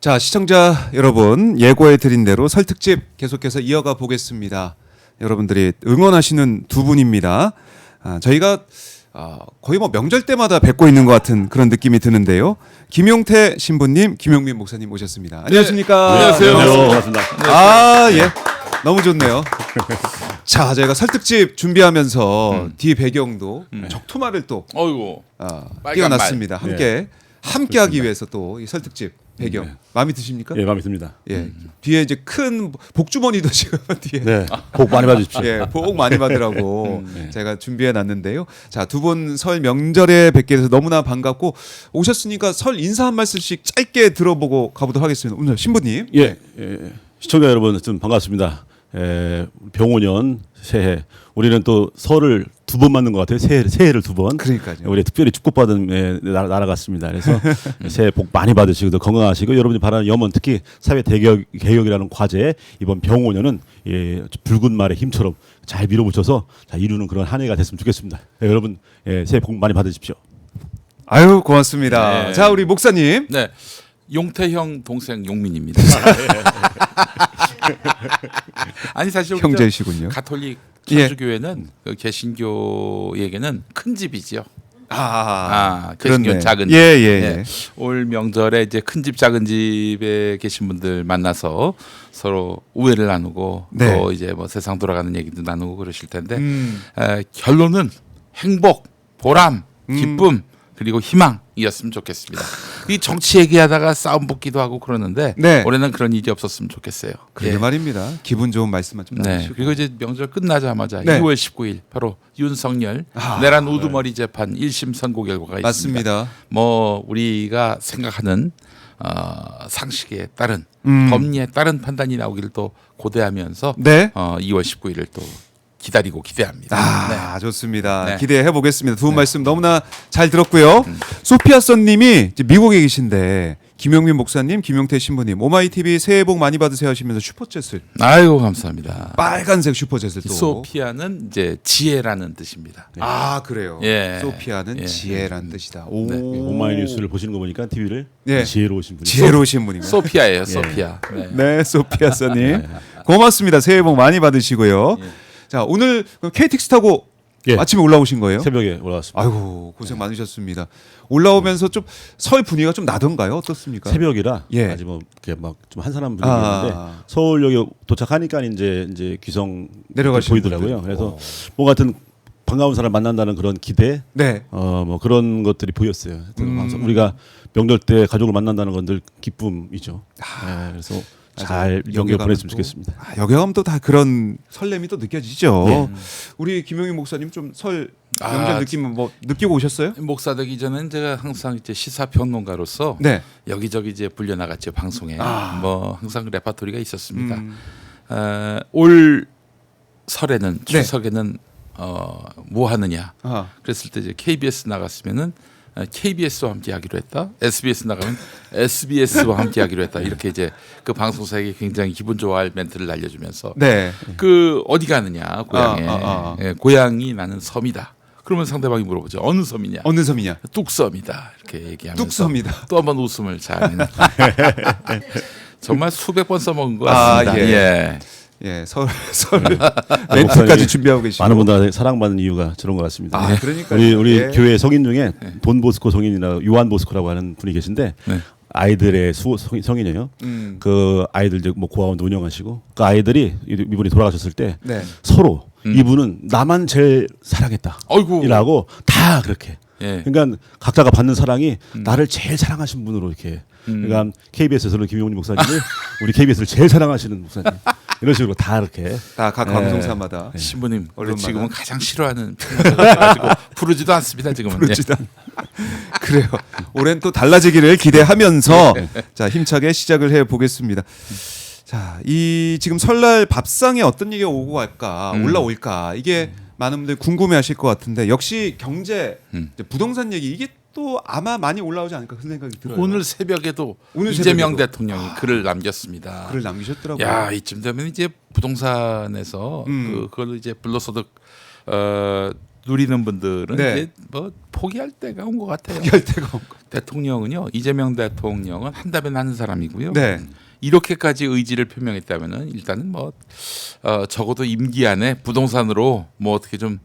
자, 시청자 여러분, 예고해드린 대로 설 특집 계속해서 이어가 보겠습니다. 여러분들이 응원하시는 두 분입니다. 저희가 거의 뭐 명절 때마다 뵙고 있는 것 같은 그런 느낌이 드는데요. 김용태 신부님, 김용민 목사님 모셨습니다. 안녕하십니까? 안녕하세요. 반갑습니다. 예. 너무 좋네요. 자, 저희가 설 특집 준비하면서 뒤 배경도 적토마를 또 띄워놨습니다. 함께 하기 위해서 또 이 설 특집 배경 마음에 드십니까? 예, 마음에 듭니다. 예, 뒤에 이제 큰 복주머니도 지금 뒤에 네, 복 많이 받으십시오. 예, 복 많이 받으라고 제가 준비해 놨는데요. 자, 두 분 설 명절에 뵙게 돼서 너무나 반갑고 오셨으니까 설 인사 한 말씀씩 짧게 들어보고 가보도록 하겠습니다. 오늘 신부님. 예, 시청자 여러분 좀 반갑습니다. 병오년 새해 우리는 또 설을 두 번 맞는 것 같아요. 새해를 두 번. 그러니까요. 우리 특별히 축복받은 나라 같습니다. 그래서 새해 복 많이 받으시고 더 건강하시고 여러분이 바라는 염원 특히 사회 개혁이라는 과제 이번 병오년은 붉은 말의 힘처럼 잘 밀어붙여서 이루는 그런 한 해가 됐으면 좋겠습니다. 여러분 새해 복 많이 받으십시오. 아유, 고맙습니다. 네. 자, 우리 목사님. 네, 용태형 동생 용민입니다. 아니 사실 형제이시군요. 가톨릭 천주교회는 그 개신교에게는 큰 집이지요. 개신교 작은 집. 예. 올 명절에 이제 큰 집 작은 집에 계신 분들 만나서 서로 우애를 나누고 네. 또 이제 뭐 세상 돌아가는 얘기도 나누고 그러실 텐데 결론은 행복, 보람, 기쁨 그리고 희망이었으면 좋겠습니다. 이 정치 얘기하다가 싸움 붙기도 하고 그러는데 네. 올해는 그런 일이 없었으면 좋겠어요. 그러게 말입니다. 기분 좋은 말씀만 좀 네. 나누시고. 그리고 이제 명절 끝나자마자 네. 2월 19일 바로 윤석열 내란 우두머리 재판 1심 선고 결과가 있습니다. 맞습니다. 뭐 우리가 생각하는 상식에 따른 법리에 따른 판단이 나오기를 또 고대하면서 네. 2월 19일을 또 기다리고 기대합니다. 좋습니다. 네. 기대해 보겠습니다. 두 분 말씀 너무나 잘 들었고요. 소피아 선님이 미국에 계신데 김용민 목사님, 김용태 신부님, 오마이 TV 새해 복 많이 받으세요 하시면서 슈퍼챗을 아이고 감사합니다. 빨간색 슈퍼챗을 또. 소피아는 이제 지혜라는 뜻입니다. 그래요. 예. 소피아는 예. 지혜라는 뜻이다. 오. 네. 오마이뉴스를 보시는 거 보니까 TV를 예. 지혜로우신 분이. 지혜로우신 분입니다. 소피아예요, 소피아. 네. 네, 소피아 선님. 고맙습니다. 새해 복 많이 받으시고요. 자, 오늘 KTX 타고 예. 아침에 올라오신 거예요? 새벽에 올라왔습니다. 아이고, 고생 많으셨습니다. 올라오면서 좀 설 분위기가 좀 나던가요? 어떻습니까? 새벽이라 예. 아직 뭐 이렇게 막 좀 한산한 분위기였는데 서울역에 도착하니까 이제 귀성 내려가시는 보이더라고요. 분들. 그래서 뭔가 하여튼 반가운 사람 만난다는 그런 기대, 네. 뭐 그런 것들이 보였어요. 하여튼 우리가 명절 때 가족을 만난다는 건 늘 기쁨이죠. 그래서 잘 연결 보냈으면 좋겠습니다. 여경함도 다 그런 설렘이 또 느껴지죠. 예. 우리 김용희 목사님 좀 설 명절 느낌 뭐 느끼고 오셨어요? 목사 되기 전에는 제가 항상 이제 시사 평론가로서 네. 여기저기 이제 불려 나갔죠 방송에. 뭐 항상 레파토리가 있었습니다. 올 설에는 추석에는 뭐 하느냐. 그랬을 때 이제 KBS 나갔으면은 KBS와 함께 하기로 했다. SBS 나가면 SBS와 함께 하기로 했다. 이렇게 이제 그 방송사에게 굉장히 기분 좋아할 멘트를 날려주면서 네. 그 어디 가느냐 고향에 예, 고향이 나는 섬이다. 그러면 상대방이 물어보죠. 어느 섬이냐? 어느 섬이냐? 뚝섬이다. 이렇게 얘기하면서 뚝섬이다. 또 한번 웃음을 잘 정말 수백 번 써먹은 것 같습니다. 예. 예, 설 멘트까지 준비하고 계시고 많은 분들 사랑받는 이유가 저런 것 같습니다. 그러니까요. 우리 예. 교회 성인 중에 돈 보스코 성인이나 요한 보스코라고 하는 분이 계신데 아이들의 성인이에요. 그 아이들 이제 뭐 고아원도 운영하시고 그 아이들이 이분이 돌아가셨을 때 네. 서로 이분은 나만 제일 사랑했다. 어이구. 이라고 다 그렇게. 예. 그러니까 각자가 받는 사랑이 나를 제일 사랑하신 분으로 이렇게. 그러니까 KBS에서는 김용민 목사님이 우리 KBS를 제일 사랑하시는 목사님. 이런 식으로 다 이렇게 다 각 방송사마다 신부님 원래 언론마다. 지금은 가장 싫어하는 가지고 부르지도 않습니다. 지금은. 부르지도 그래요. 올해는 또 달라지기를 기대하면서 자 힘차게 시작을 해 보겠습니다. 자, 이 지금 설날 밥상에 어떤 얘기가 오고 갈까 올라올까 이게 많은 분들이 궁금해하실 것 같은데 역시 경제 이제 부동산 얘기 이게 또 아마 많이 올라오지 않을까 그런 생각이 들어요. 오늘 새벽에도 오늘 이재명 새벽에도. 대통령이 글을 남겼습니다. 글을 남기셨더라고요. 야 이쯤 되면 이제 부동산에서 그걸로 이제 불로소득 누리는 분들은 네. 이제 뭐 포기할 때가 온 것 같아요. 포기할 데가 없고. 대통령은요, 이재명 대통령은 한다면 하는 사람이고요. 네. 이렇게까지 의지를 표명했다면은 일단은 뭐 적어도 임기 안에 부동산으로 뭐 어떻게 좀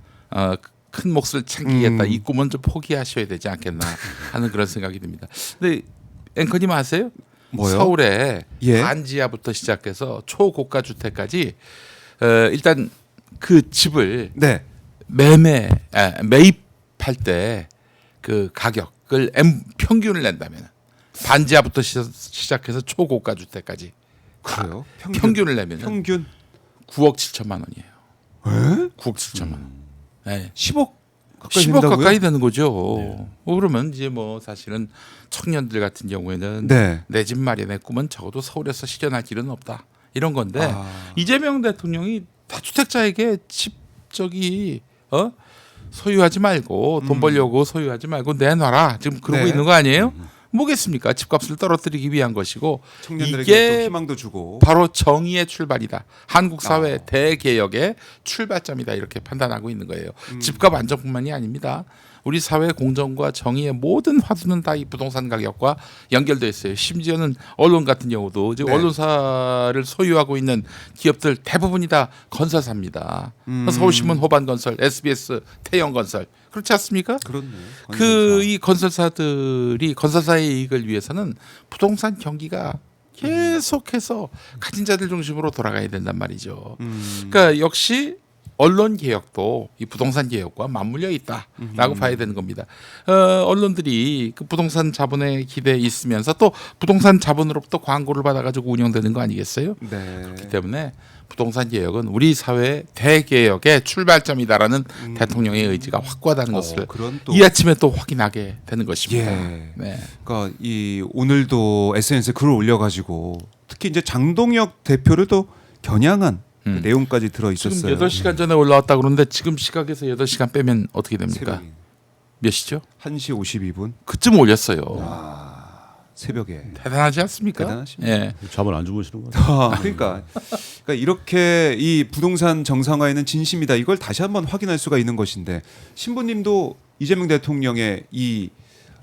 큰 몫을 챙기겠다 이 꿈은 좀 포기하셔야 되지 않겠나 하는 그런 생각이 듭니다. 근데 앵커님 아세요? 뭐요? 서울에 예. 반지하부터 시작해서 초고가 주택까지 일단 그 집을 네. 매입할 때 그 가격을 평균을 낸다면 반지하부터 시작해서 초고가 주택까지 그래요? 평균을 내면 평균 9억 7천만 원이에요. 에? 9억 7천만 원. 네. 10억 가까이 10억 된다고요? 가까이 되는 거죠. 그러면 이제 뭐 사실은 청년들 같은 경우에는 네. 내 집 마련의 꿈은 적어도 서울에서 실현할 길은 없다. 이런 건데 아. 이재명 대통령이 다주택자에게 집 소유하지 말고 돈 벌려고 소유하지 말고 내놔라. 지금 그러고 네. 있는 거 아니에요? 뭐겠습니까? 집값을 떨어뜨리기 위한 것이고 청년들에게 이게 또 희망도 주고. 바로 정의의 출발이다. 한국 사회 대개혁의 출발점이다. 이렇게 판단하고 있는 거예요. 집값 안정뿐만이 아닙니다. 우리 사회 공정과 정의의 모든 화두는 다 이 부동산 가격과 연결되어 있어요. 심지어는 언론 같은 경우도 지금 네. 언론사를 소유하고 있는 기업들 대부분이 다 건설사입니다. 서울신문 호반건설, SBS 태영건설 그렇지 않습니까? 그렇네. 이 건설사들이 건설사의 이익을 위해서는 부동산 경기가 계속해서 가진 자들 중심으로 돌아가야 된단 말이죠. 그러니까 역시 언론 개혁도 이 부동산 개혁과 맞물려 있다라고 봐야 되는 겁니다. 언론들이 그 부동산 자본에 기대에 있으면서 또 부동산 자본으로부터 광고를 받아가지고 운영되는 거 아니겠어요? 네. 그렇기 때문에 부동산 개혁은 우리 사회 대개혁의 출발점이다라는 대통령의 의지가 확고하다는 것을 그런 또 이 아침에 또 확인하게 되는 것입니다. 예. 네. 그러니까 이 오늘도 SNS에 글을 올려가지고 특히 이제 장동혁 대표를 또 겨냥한 그 내용까지 들어 지금 있었어요. 8시간 전에 올라왔다 그러는데 지금 시각에서 8시간 빼면 어떻게 됩니까? 새벽에 몇 시죠? 1시 52분 그쯤 올렸어요. 새벽에. 대단하지 않습니까? 대단하십니다. 예. 잠을 안 주무시는 거 같아요. 그러니까 이렇게 이 부동산 정상화에는 진심이다. 이걸 다시 한번 확인할 수가 있는 것인데 신부님도 이재명 대통령의 이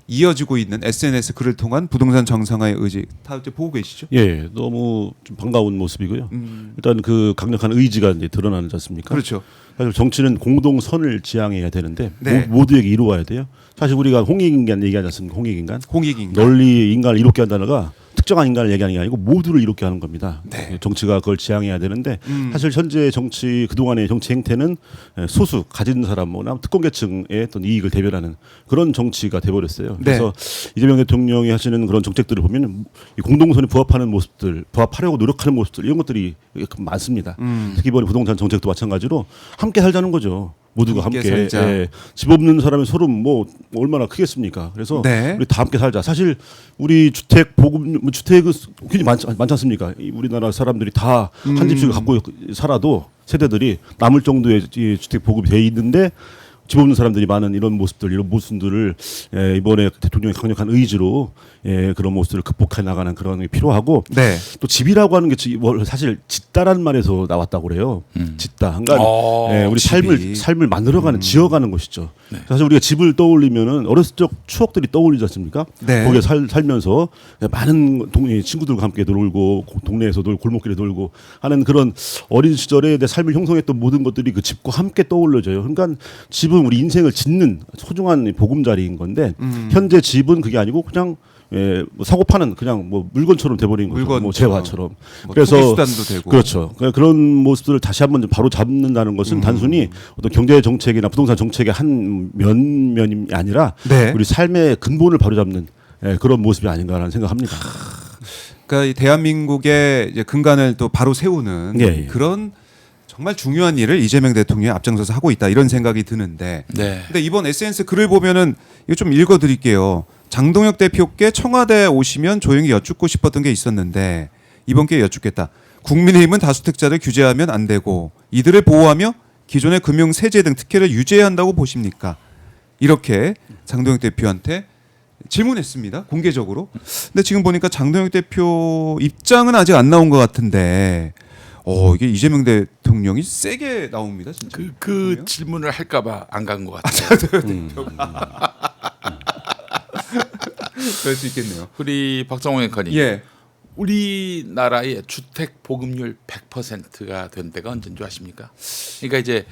이어지고 있는 SNS 글을 통한 부동산 정상화의 의지 다 이제 보고 계시죠? 예, 너무 좀 반가운 모습이고요. 일단 그 강력한 의지가 이제 드러나지 않습니까? 그렇죠. 사실 정치는 공동선을 지향해야 되는데 네. 모두에게 이루어야 돼요. 사실 우리가 홍익인간 얘기하지 않습니까? 홍익인간. 홍익인간. 널리 인간을 이롭게 한다는가 특정한 인간을 얘기하는 게 아니고 모두를 이롭게 하는 겁니다. 네. 정치가 그걸 지향해야 되는데 사실 현재 정치 그동안의 정치 행태는 소수 가진 사람 뭐나 특권계층의 어떤 이익을 대변하는 그런 정치가 돼버렸어요. 그래서 이재명 대통령이 하시는 그런 정책들을 보면 이 공동선에 부합하는 모습들, 부합하려고 노력하는 모습들 이런 것들이 많습니다. 특히 이번 부동산 정책도 마찬가지로 함께 살자는 거죠. 모두가 함께 살자. 예, 집 없는 사람의 소름 뭐 얼마나 크겠습니까? 그래서 네. 우리 다 함께 살자. 사실 우리 주택 보급 주택은 굉장히 많지 않습니까? 우리나라 사람들이 다 한 집씩을 갖고 살아도 세대들이 남을 정도의 이 주택 보급이 돼 있는데 집 없는 사람들이 많은 이런 모습들, 이런 모습들을 이번에 대통령의 강력한 의지로 그런 모습들을 극복해 나가는 그런 게 필요하고 네. 또 집이라고 하는 게 사실 짓다라는 말에서 나왔다고 그래요. 짓다. 그러니까 우리 집이. 삶을 만들어가는 지어가는 것이죠. 사실 우리가 집을 떠올리면은 어렸을 적 추억들이 떠올리지 않습니까? 네. 거기에 살면서 많은 친구들과 함께 놀고 동네에서 놀고 골목길에 놀고 하는 그런 어린 시절에 내 삶을 형성했던 모든 것들이 그 집과 함께 떠올려져요. 그러니까 집은 우리 인생을 짓는 소중한 보금자리인 건데 현재 집은 그게 아니고 그냥 뭐 사고 파는 그냥 뭐 물건처럼 돼버린 거죠. 뭐 재화처럼. 뭐 그래서 수단도 되고. 그렇죠. 그런 모습들을 다시 한번 좀 바로 잡는다는 것은 단순히 어떤 경제 정책이나 부동산 정책의 한 면이 아니라 네. 우리 삶의 근본을 바로 잡는 그런 모습이 아닌가라는 생각합니다. 그러니까 이 대한민국의 이제 근간을 또 바로 세우는 예. 그런 정말 중요한 일을 이재명 대통령이 앞장서서 하고 있다 이런 생각이 드는데. 네. 근데 이번 SNS 글을 보면은 이거 좀 읽어드릴게요. 장동혁 대표께 청와대 오시면 조용히 여쭙고 싶었던 게 있었는데 이번 기회에 여쭙겠다. 국민의힘은 다주택자를 규제하면 안 되고 이들을 보호하며 기존의 금융 세제 등 특혜를 유지해야 한다고 보십니까? 이렇게 장동혁 대표한테 질문했습니다. 공개적으로. 근데 지금 보니까 장동혁 대표 입장은 아직 안 나온 것 같은데 이게 이재명 대통령 대통령이 세게 나옵니다. 진짜. 그 질문을 할까봐 안 간 것 같아요. 그럴 수 있겠네요. 우리 박정호 앵커님, 예. 우리나라의 주택 보급률 100%가 된 데가 언제인 줄 아십니까? 그러니까 이제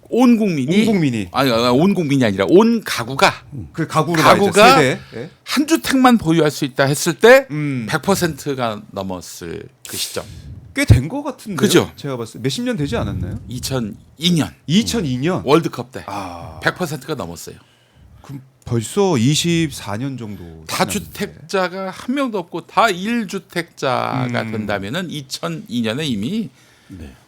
온 국민이 온 국민이 아니라 온 가구가 그 가구가 세대. 예? 한 주택만 보유할 수 있다 했을 때 100%가 100%가 넘었을 그 시점. 꽤 된 것 같은데요. 그죠? 제가 봤을 때 몇십 년 되지 않았나요? 2002년 2002년. 월드컵 때 아, 100%가 넘었어요. 그럼 벌써 24년 정도. 다주택자가 한 명도 없고 다 1주택자가 된다면은 2002년에 이미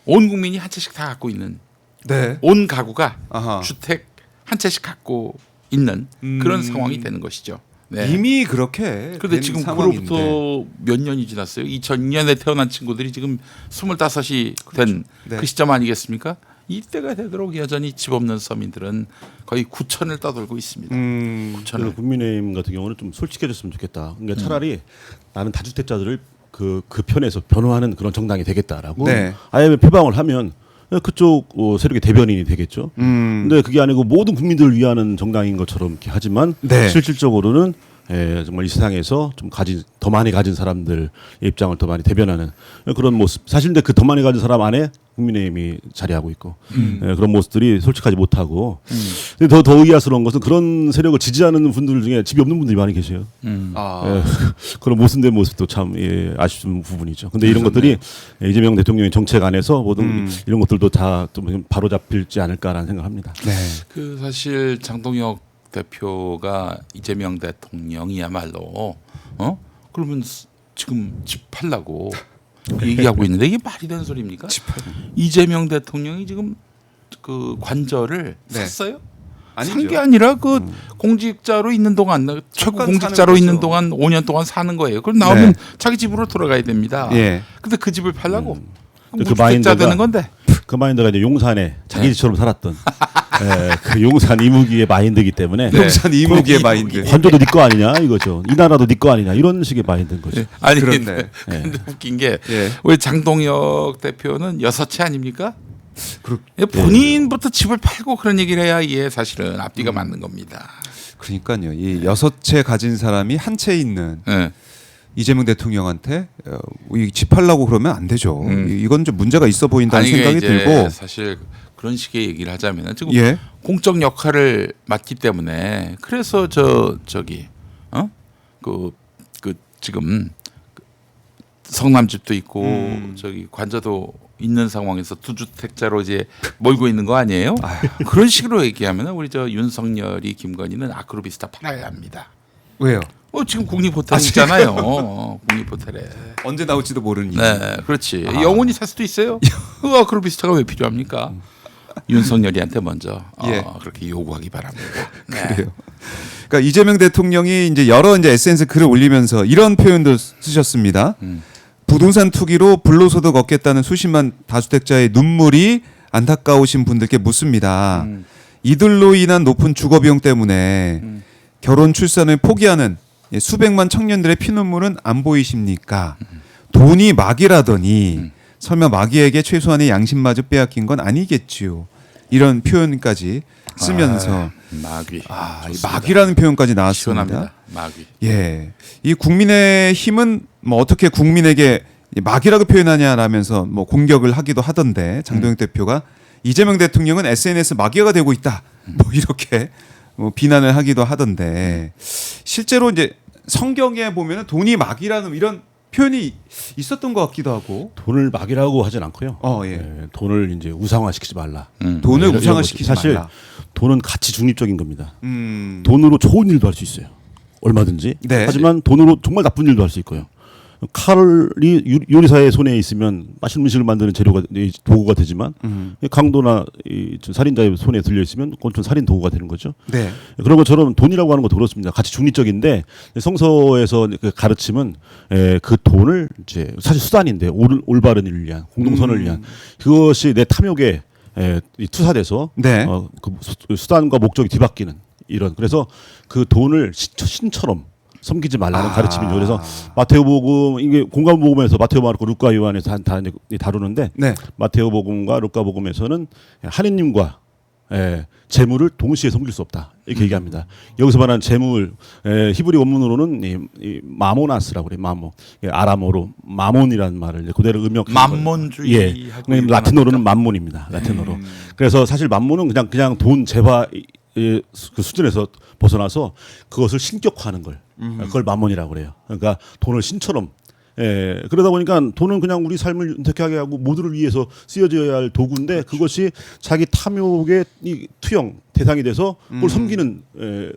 온 국민이 한 채씩 다 갖고 있는 네. 온 가구가 아하. 주택 한 채씩 갖고 있는 그런 상황이 되는 것이죠. 네. 이미 그렇게. 그런데 된 지금 상황인데. 그로부터 몇 년이 지났어요? 2002년에 태어난 친구들이 지금 25이 된 그 네. 시점 아니겠습니까? 이때가 되도록 여전히 집 없는 서민들은 거의 9천을 떠돌고 있습니다. 9천을. 국민의힘 같은 경우는 좀 솔직해졌으면 좋겠다. 그러니까 차라리 나는 다주택자들을 그 편에서 변호하는 그런 정당이 되겠다라고 네. 아예 표방을 하면 그쪽 세력의 대변인이 되겠죠. 근데 그게 아니고 모든 국민들을 위하는 정당인 것처럼 이렇게 하지만 네. 실질적으로는 정말 이 세상에서 좀 더 많이 가진 사람들의 입장을 더 많이 대변하는 그런 모습. 사실 근데 그 더 많이 가진 사람 안에 국민의힘이 자리하고 있고 그런 모습들이 솔직하지 못하고. 근데 더 의아스러운 것은 그런 세력을 지지하는 분들 중에 집이 없는 분들이 많이 계세요. 아. 그런 모순된 모습도 참 아쉬운 부분이죠. 근데 이런 것들이 이재명 대통령의 정책 안에서 모든 이런 것들도 다 좀 바로 잡힐지 않을까라는 생각합니다. 네. 그 사실 장동혁 대표가 이재명 대통령이야말로 그러면 지금 집 팔라고 얘기하고 있는데 이게 말이 되는 소리입니까? 이재명 대통령이 지금 그 관저를 네. 샀어요? 아니죠. 산 게 아니라 그 공직자로 있는 동안 최고 잠깐 공직자로 사는 있는 거죠. 동안 5년 동안 사는 거예요. 그럼 나오면 네. 자기 집으로 돌아가야 됩니다. 예. 근데 그 집을 팔라고 그 무주택자 마인드가 되는 건데. 그 마인드가 이제 용산에 자기 집처럼 살았던 그 용산 이무기의 마인드이기 때문에 용산 이무기의 마인드. 관저도 네 거 아니냐 이거죠. 이 나라도 네 거 아니냐 이런 식의 마인드인 거죠. 아니 그렇네. 근데 웃긴 게 예. 우리 장동혁 대표는 6채 아닙니까? 그렇- 본인부터 집을 팔고 그런 얘기를 해야 이게 사실은 앞뒤가 맞는 겁니다. 그러니까요. 이 6채 가진 사람이 한 채 있는 예. 이재명 대통령한테 집 팔라고 그러면 안 되죠. 이건 좀 문제가 있어 보인다는 아니, 이게 생각이 이제 들고. 사실 그런 식의 얘기를 하자면 지금 예. 공적 역할을 맡기 때문에 그래서 저기 그 지금 성남집도 있고 저기 관저도 있는 상황에서 두주택자로 이제 몰고 있는 거 아니에요? 그런 식으로 얘기하면 우리 저 윤석열이 김건희는 아크로비스타 팔아야 합니다. 왜요? 지금 국립호텔 있잖아요. 국립호텔에. 언제 나올지도 모르니. 네, 그렇지. 영원히 살 수도 있어요. 그 아크로비스타가 왜 필요합니까? 윤석열이한테 먼저 예. 그렇게 요구하기 바랍니다. 네. 그래요. 그러니까 이재명 대통령이 이제 여러 이제 SNS 글을 올리면서 이런 표현도 쓰셨습니다. 부동산 투기로 불로소득 얻겠다는 수십만 다주택자의 눈물이 안타까우신 분들께 묻습니다. 이들로 인한 높은 주거 비용 때문에 결혼 출산을 포기하는 수백만 청년들의 피눈물은 안 보이십니까? 돈이 막이라더니 설마 마귀에게 최소한의 양심마저 빼앗긴 건 아니겠지요. 이런 표현까지 쓰면서 마귀. 이 마귀라는 표현까지 나왔습니다. 시원합니다. 마귀. 예, 이 국민의 힘은 뭐 어떻게 국민에게 마귀라고 표현하냐라면서 뭐 공격을 하기도 하던데 장동혁 대표가 이재명 대통령은 SNS 마귀가 되고 있다. 뭐 이렇게 뭐 비난을 하기도 하던데 실제로 이제 성경에 보면은 돈이 마귀라는 이런 표현이 있었던 것 같기도 하고. 돈을 막이라고 하진 않고요. 예. 돈을 이제 우상화시키지 말라. 돈을 이런 우상화시키지 것들. 사실 말라. 돈은 가치 중립적인 겁니다. 음. 돈으로 좋은 일도 할 수 있어요. 얼마든지. 네. 하지만 돈으로 정말 나쁜 일도 할 수 있고요. 칼이 요리사의 손에 있으면 맛있는 음식을 만드는 재료가 도구가 되지만 강도나 살인자의 손에 들려 있으면 그건 좀 살인 도구가 되는 거죠. 네. 그런 것처럼 돈이라고 하는 것도 그렇습니다. 가치 중립적인데 성서에서 그 가르침은 그 돈을 이제 사실 수단인데 올바른 일을 위한 공동선을 위한 그것이 내 탐욕에 투사돼서 네. 그 수단과 목적이 뒤바뀌는 이런 그래서 그 돈을 신처럼 섬기지 말라는 가르침이죠. 그래서 마테오복음 이게 공간복음에서 마테오, 마르코, 루카, 요한에서 다 다루는데 네. 마테오복음과 루카복음에서는 하느님과 재물을 동시에 섬길 수 없다 이렇게 얘기합니다. 여기서 말하는 재물 히브리 원문으로는 이 마모나스라고 그래요. 마모 아람어로 마몬이라는 말을 그대로 음역해서 만몬주의 라틴어로는 만몬입니다. 라틴어로. 그래서 사실 만몬은 그냥 돈 재화 그 수준에서 벗어나서 그것을 신격화하는 걸 그걸 만몬이라고 그래요. 그러니까 돈을 신처럼 그러다 보니까 돈은 그냥 우리 삶을 윤택하게 하고 모두를 위해서 쓰여져야 할 도구인데 그것이 자기 탐욕의 이 투영 대상이 돼서 그걸 섬기는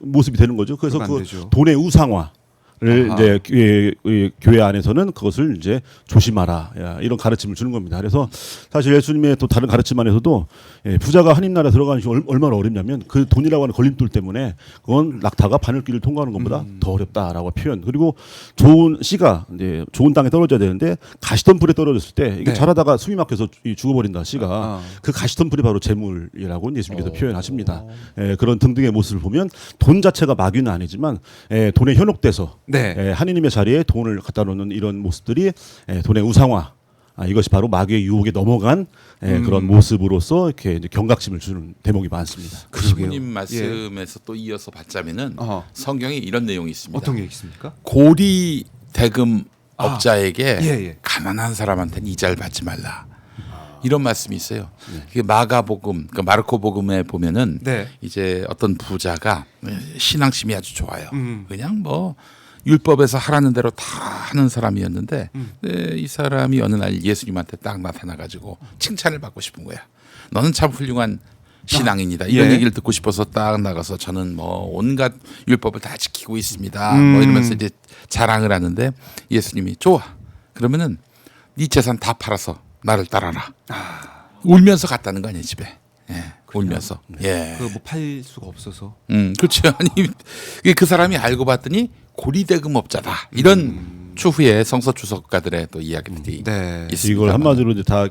모습이 되는 거죠. 그래서 그 돈의 우상화. 를 이제 교회 안에서는 그것을 이제 조심하라 이런 가르침을 주는 겁니다. 그래서 사실 예수님의 또 다른 가르침 안에서도 부자가 하나님 나라에 들어가는 게 얼마나 어렵냐면 그 돈이라고 하는 걸림돌 때문에 그건 낙타가 바늘길을 통과하는 것보다 더 어렵다라고 표현. 그리고 좋은 씨가 이제 좋은 땅에 떨어져야 되는데 가시덤 불에 떨어졌을 때 이게 자라다가 숨이 막혀서 죽어버린다 씨가 그 가시덤 불이 바로 재물이라고 예수님께서 표현하십니다. 그런 등등의 모습을 보면 돈 자체가 마귀는 아니지만 돈에 현혹돼서 하느님의 자리에 돈을 갖다 놓는 이런 모습들이 돈의 우상화 이것이 바로 마귀의 유혹에 넘어간 그런 모습으로서 이렇게 이제 경각심을 주는 대목이 많습니다. 그 신부님 말씀에서 또 이어서 받자면은 성경에 이런 내용이 있습니다. 어떤 게 있습니까? 고리 대금 업자에게 가난한 사람한테는 이자를 받지 말라. 이런 말씀이 있어요. 이게 마가복음, 그러니까 마르코복음에 보면은 이제 어떤 부자가 신앙심이 아주 좋아요. 그냥 뭐 율법에서 하라는 대로 다 하는 사람이었는데 이 사람이 어느 날 예수님한테 딱 나타나가지고 칭찬을 받고 싶은 거야. 너는 참 훌륭한 신앙인이다. 이런 얘기를 듣고 싶어서 딱 나가서 저는 뭐 온갖 율법을 다 지키고 있습니다. 뭐 이러면서 이제 자랑을 하는데 예수님이 좋아. 그러면은 네 재산 다 팔아서 나를 따라라. 울면서 갔다는 거 아니에요 집에. 울면서. 그 뭐 팔 수가 없어서. 그렇죠. 아니 그 사람이 알고 봤더니 고리대금업자다. 이런 추후에 성서 주석가들의 또 이야기들이 있습니다. 이걸 한마디로 이제 다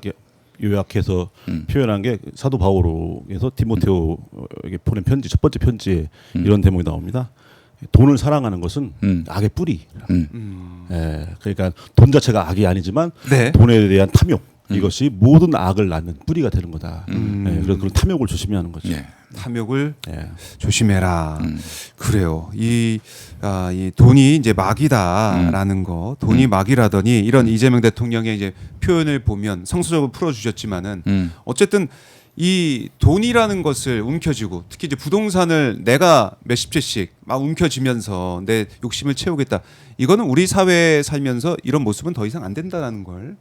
요약해서 표현한 게 사도 바오로에서 디모데오에게 보낸 편지 첫 번째 편지에 이런 대목이 나옵니다. 돈을 사랑하는 것은 악의 뿌리. 그러니까 돈 자체가 악이 아니지만 돈에 대한 탐욕. 이것이 모든 악을 낳는 뿌리가 되는 거다. 그래서 그런 탐욕을 조심해야 하는 거죠. 탐욕을 조심해라. 그래요. 이 돈이 이제 마귀다라는 거, 돈이 마귀라더니 이런 이재명 대통령의 이제 표현을 보면 성서적으로 풀어주셨지만은 어쨌든 이 돈이라는 것을 움켜쥐고 특히 이제 부동산을 내가 몇십 채씩 막 움켜쥐면서 내 욕심을 채우겠다. 이거는 우리 사회에 살면서 이런 모습은 더 이상 안 된다는 걸.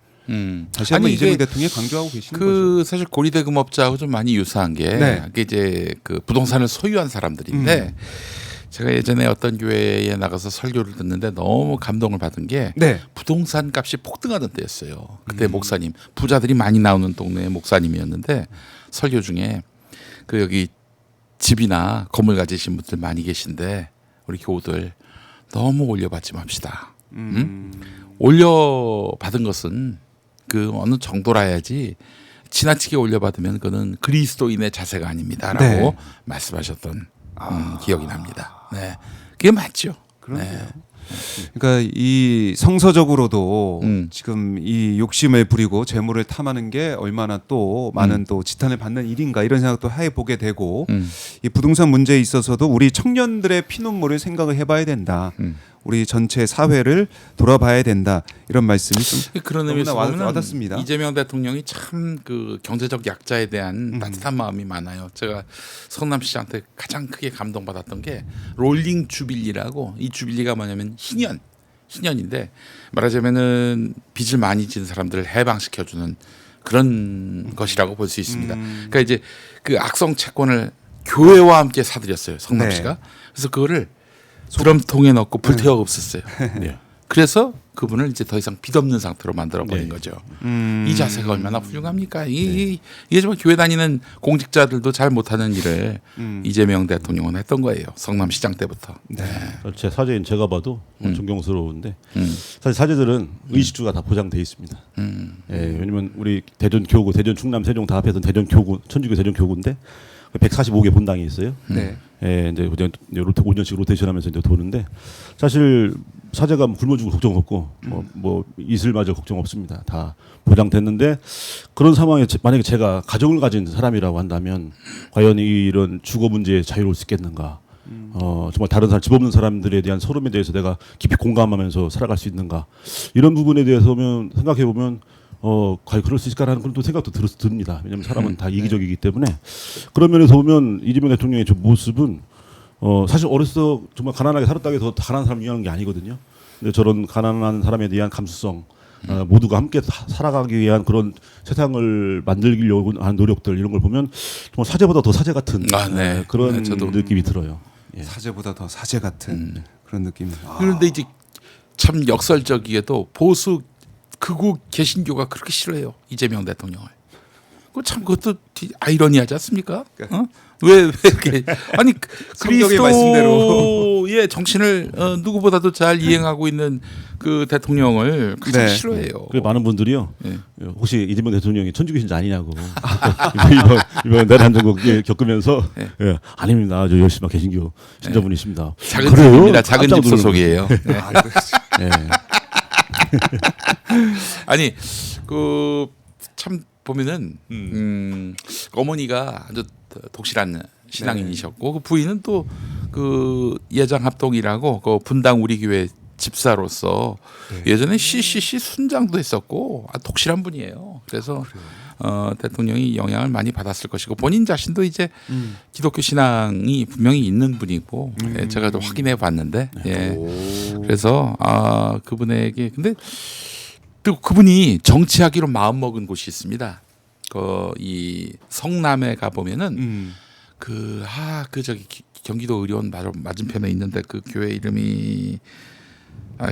다시 한번 이재명 대통령이 강조하고 계시는 거죠. 사실 고리대금업자하고 좀 많이 유사한 게 그게 이제 그 부동산을 소유한 사람들인데 제가 예전에 어떤 교회에 나가서 설교를 듣는데 너무 감동을 받은 게 부동산 값이 폭등하던 때였어요. 그때 목사님 부자들이 많이 나오는 동네의 목사님이었는데 설교 중에 그 여기 집이나 건물 가지신 분들 많이 계신데 우리 교우들 너무 올려받지 맙시다. 올려받은 것은 그 어느 정도라야지 지나치게 올려받으면 그는 그리스도인의 자세가 아닙니다라고 말씀하셨던 기억이 납니다. 그게 맞죠. 그러네요. 그러니까 이 성서적으로도 지금 이 욕심을 부리고 재물을 탐하는 게 얼마나 또 많은 또 지탄을 받는 일인가 이런 생각도 해보게 되고 이 부동산 문제에 있어서도 우리 청년들의 피눈물을 생각을 해봐야 된다. 우리 전체 사회를 돌아봐야 된다. 이런 말씀이 좀 그런 의미에서 와닿습니다. 이재명 대통령이 참 그 경제적 약자에 대한 따뜻한 마음이 많아요. 제가 성남시장한테 가장 크게 감동받았던 게 롤링 주빌리라고 이 주빌리가 뭐냐면 희년인데 말하자면은 빚을 많이 진 사람들을 해방시켜주는 그런 것이라고 볼 수 있습니다. 그러니까 이제 그 악성 채권을 교회와 함께 사들였어요. 성남시가. 그래서 그거를 드럼통에 넣고 불태워 없앴어요. 그래서 그분을 이제 더 이상 빚 없는 상태로 만들어버린 거죠. 이 자세가 얼마나 훌륭합니까? 이게 정말 교회 다니는 공직자들도 잘 못하는 일을 이재명 대통령은 했던 거예요. 성남시장 때부터. 제 사제인 제가 봐도 존경스러운데 사실 사제들은 의식주가 다 보장돼 있습니다. 왜냐면 우리 대전 교구, 대전 충남 세종 다 합해서 대전 교구, 천주교 대전 교구인데 145개 본당이 있어요. 네. 예, 이제 5년씩 로테이션하면서 이제 도는데 사실 사제가 굶어 죽을 걱정 없고 뭐 이슬마저 걱정 없습니다. 다 보장됐는데 그런 상황에 만약에 제가 가정을 가진 사람이라고 한다면 과연 이런 주거 문제에 자유로울 수 있겠는가? 정말 다른 사람 집 없는 사람들에 대한 서름에 대해서 내가 깊이 공감하면서 살아갈 수 있는가? 이런 부분에 대해서면 생각해 보면 과연 그럴 수 있을까라는 그런 또 생각도 듭니다. 왜냐하면 사람은 다 이기적이기 때문에 그런 면에서 보면 이재명 대통령의 저 모습은 사실 어렸을 때 정말 가난하게 살았다고 해서 가난한 사람 위하는 게 아니거든요. 근데 저런 가난한 사람에 대한 감수성, 모두가 함께 살아가기 위한 그런 세상을 만들려고 하는 노력들 이런 걸 보면 정말 사제보다 더 사제 같은 네. 그런 네, 저도. 느낌이 들어요. 예. 사제보다 더 사제 같은 그런 느낌. 그런데 이제 참 역설적이게도 보수 극우 개신교가 그렇게 싫어해요 이재명 대통령을. 그것도 아이러니하지 않습니까? 왜 이렇게 아니 성경의 말씀대로. 그리스도의 정신을 누구보다도 잘 이행하고 있는 그 대통령을 가장 네. 싫어해요. 그 많은 분들이요. 네. 혹시 이재명 대통령이 천주교신자 아니냐고 이번 내란전국 겪으면서 네. 예, 아닙니다. 저 열심히 개신교 신자분이십니다. 작은 그래요? 집입니다. 작은 깜짝 집 놀랐어요. 소속이에요. 네. 예. 아니 그 참 보면은 어머니가 아주 독실한 신앙인이셨고 그 부인은 또 그 예장 합동이라고 그 분당 우리 교회 집사로서 예전에 CCC 순장도 했었고 독실한 분이에요. 그래서 대통령이 영향을 많이 받았을 것이고 본인 자신도 이제 기독교 신앙이 분명히 있는 분이고 예, 제가 또 확인해 봤는데 예. 그래서 그분에게 근데 또 그분이 정치하기로 마음먹은 곳이 있습니다. 이 성남에 가 보면은 저기 경기도 의료원 맞은편에 있는데 그 교회 이름이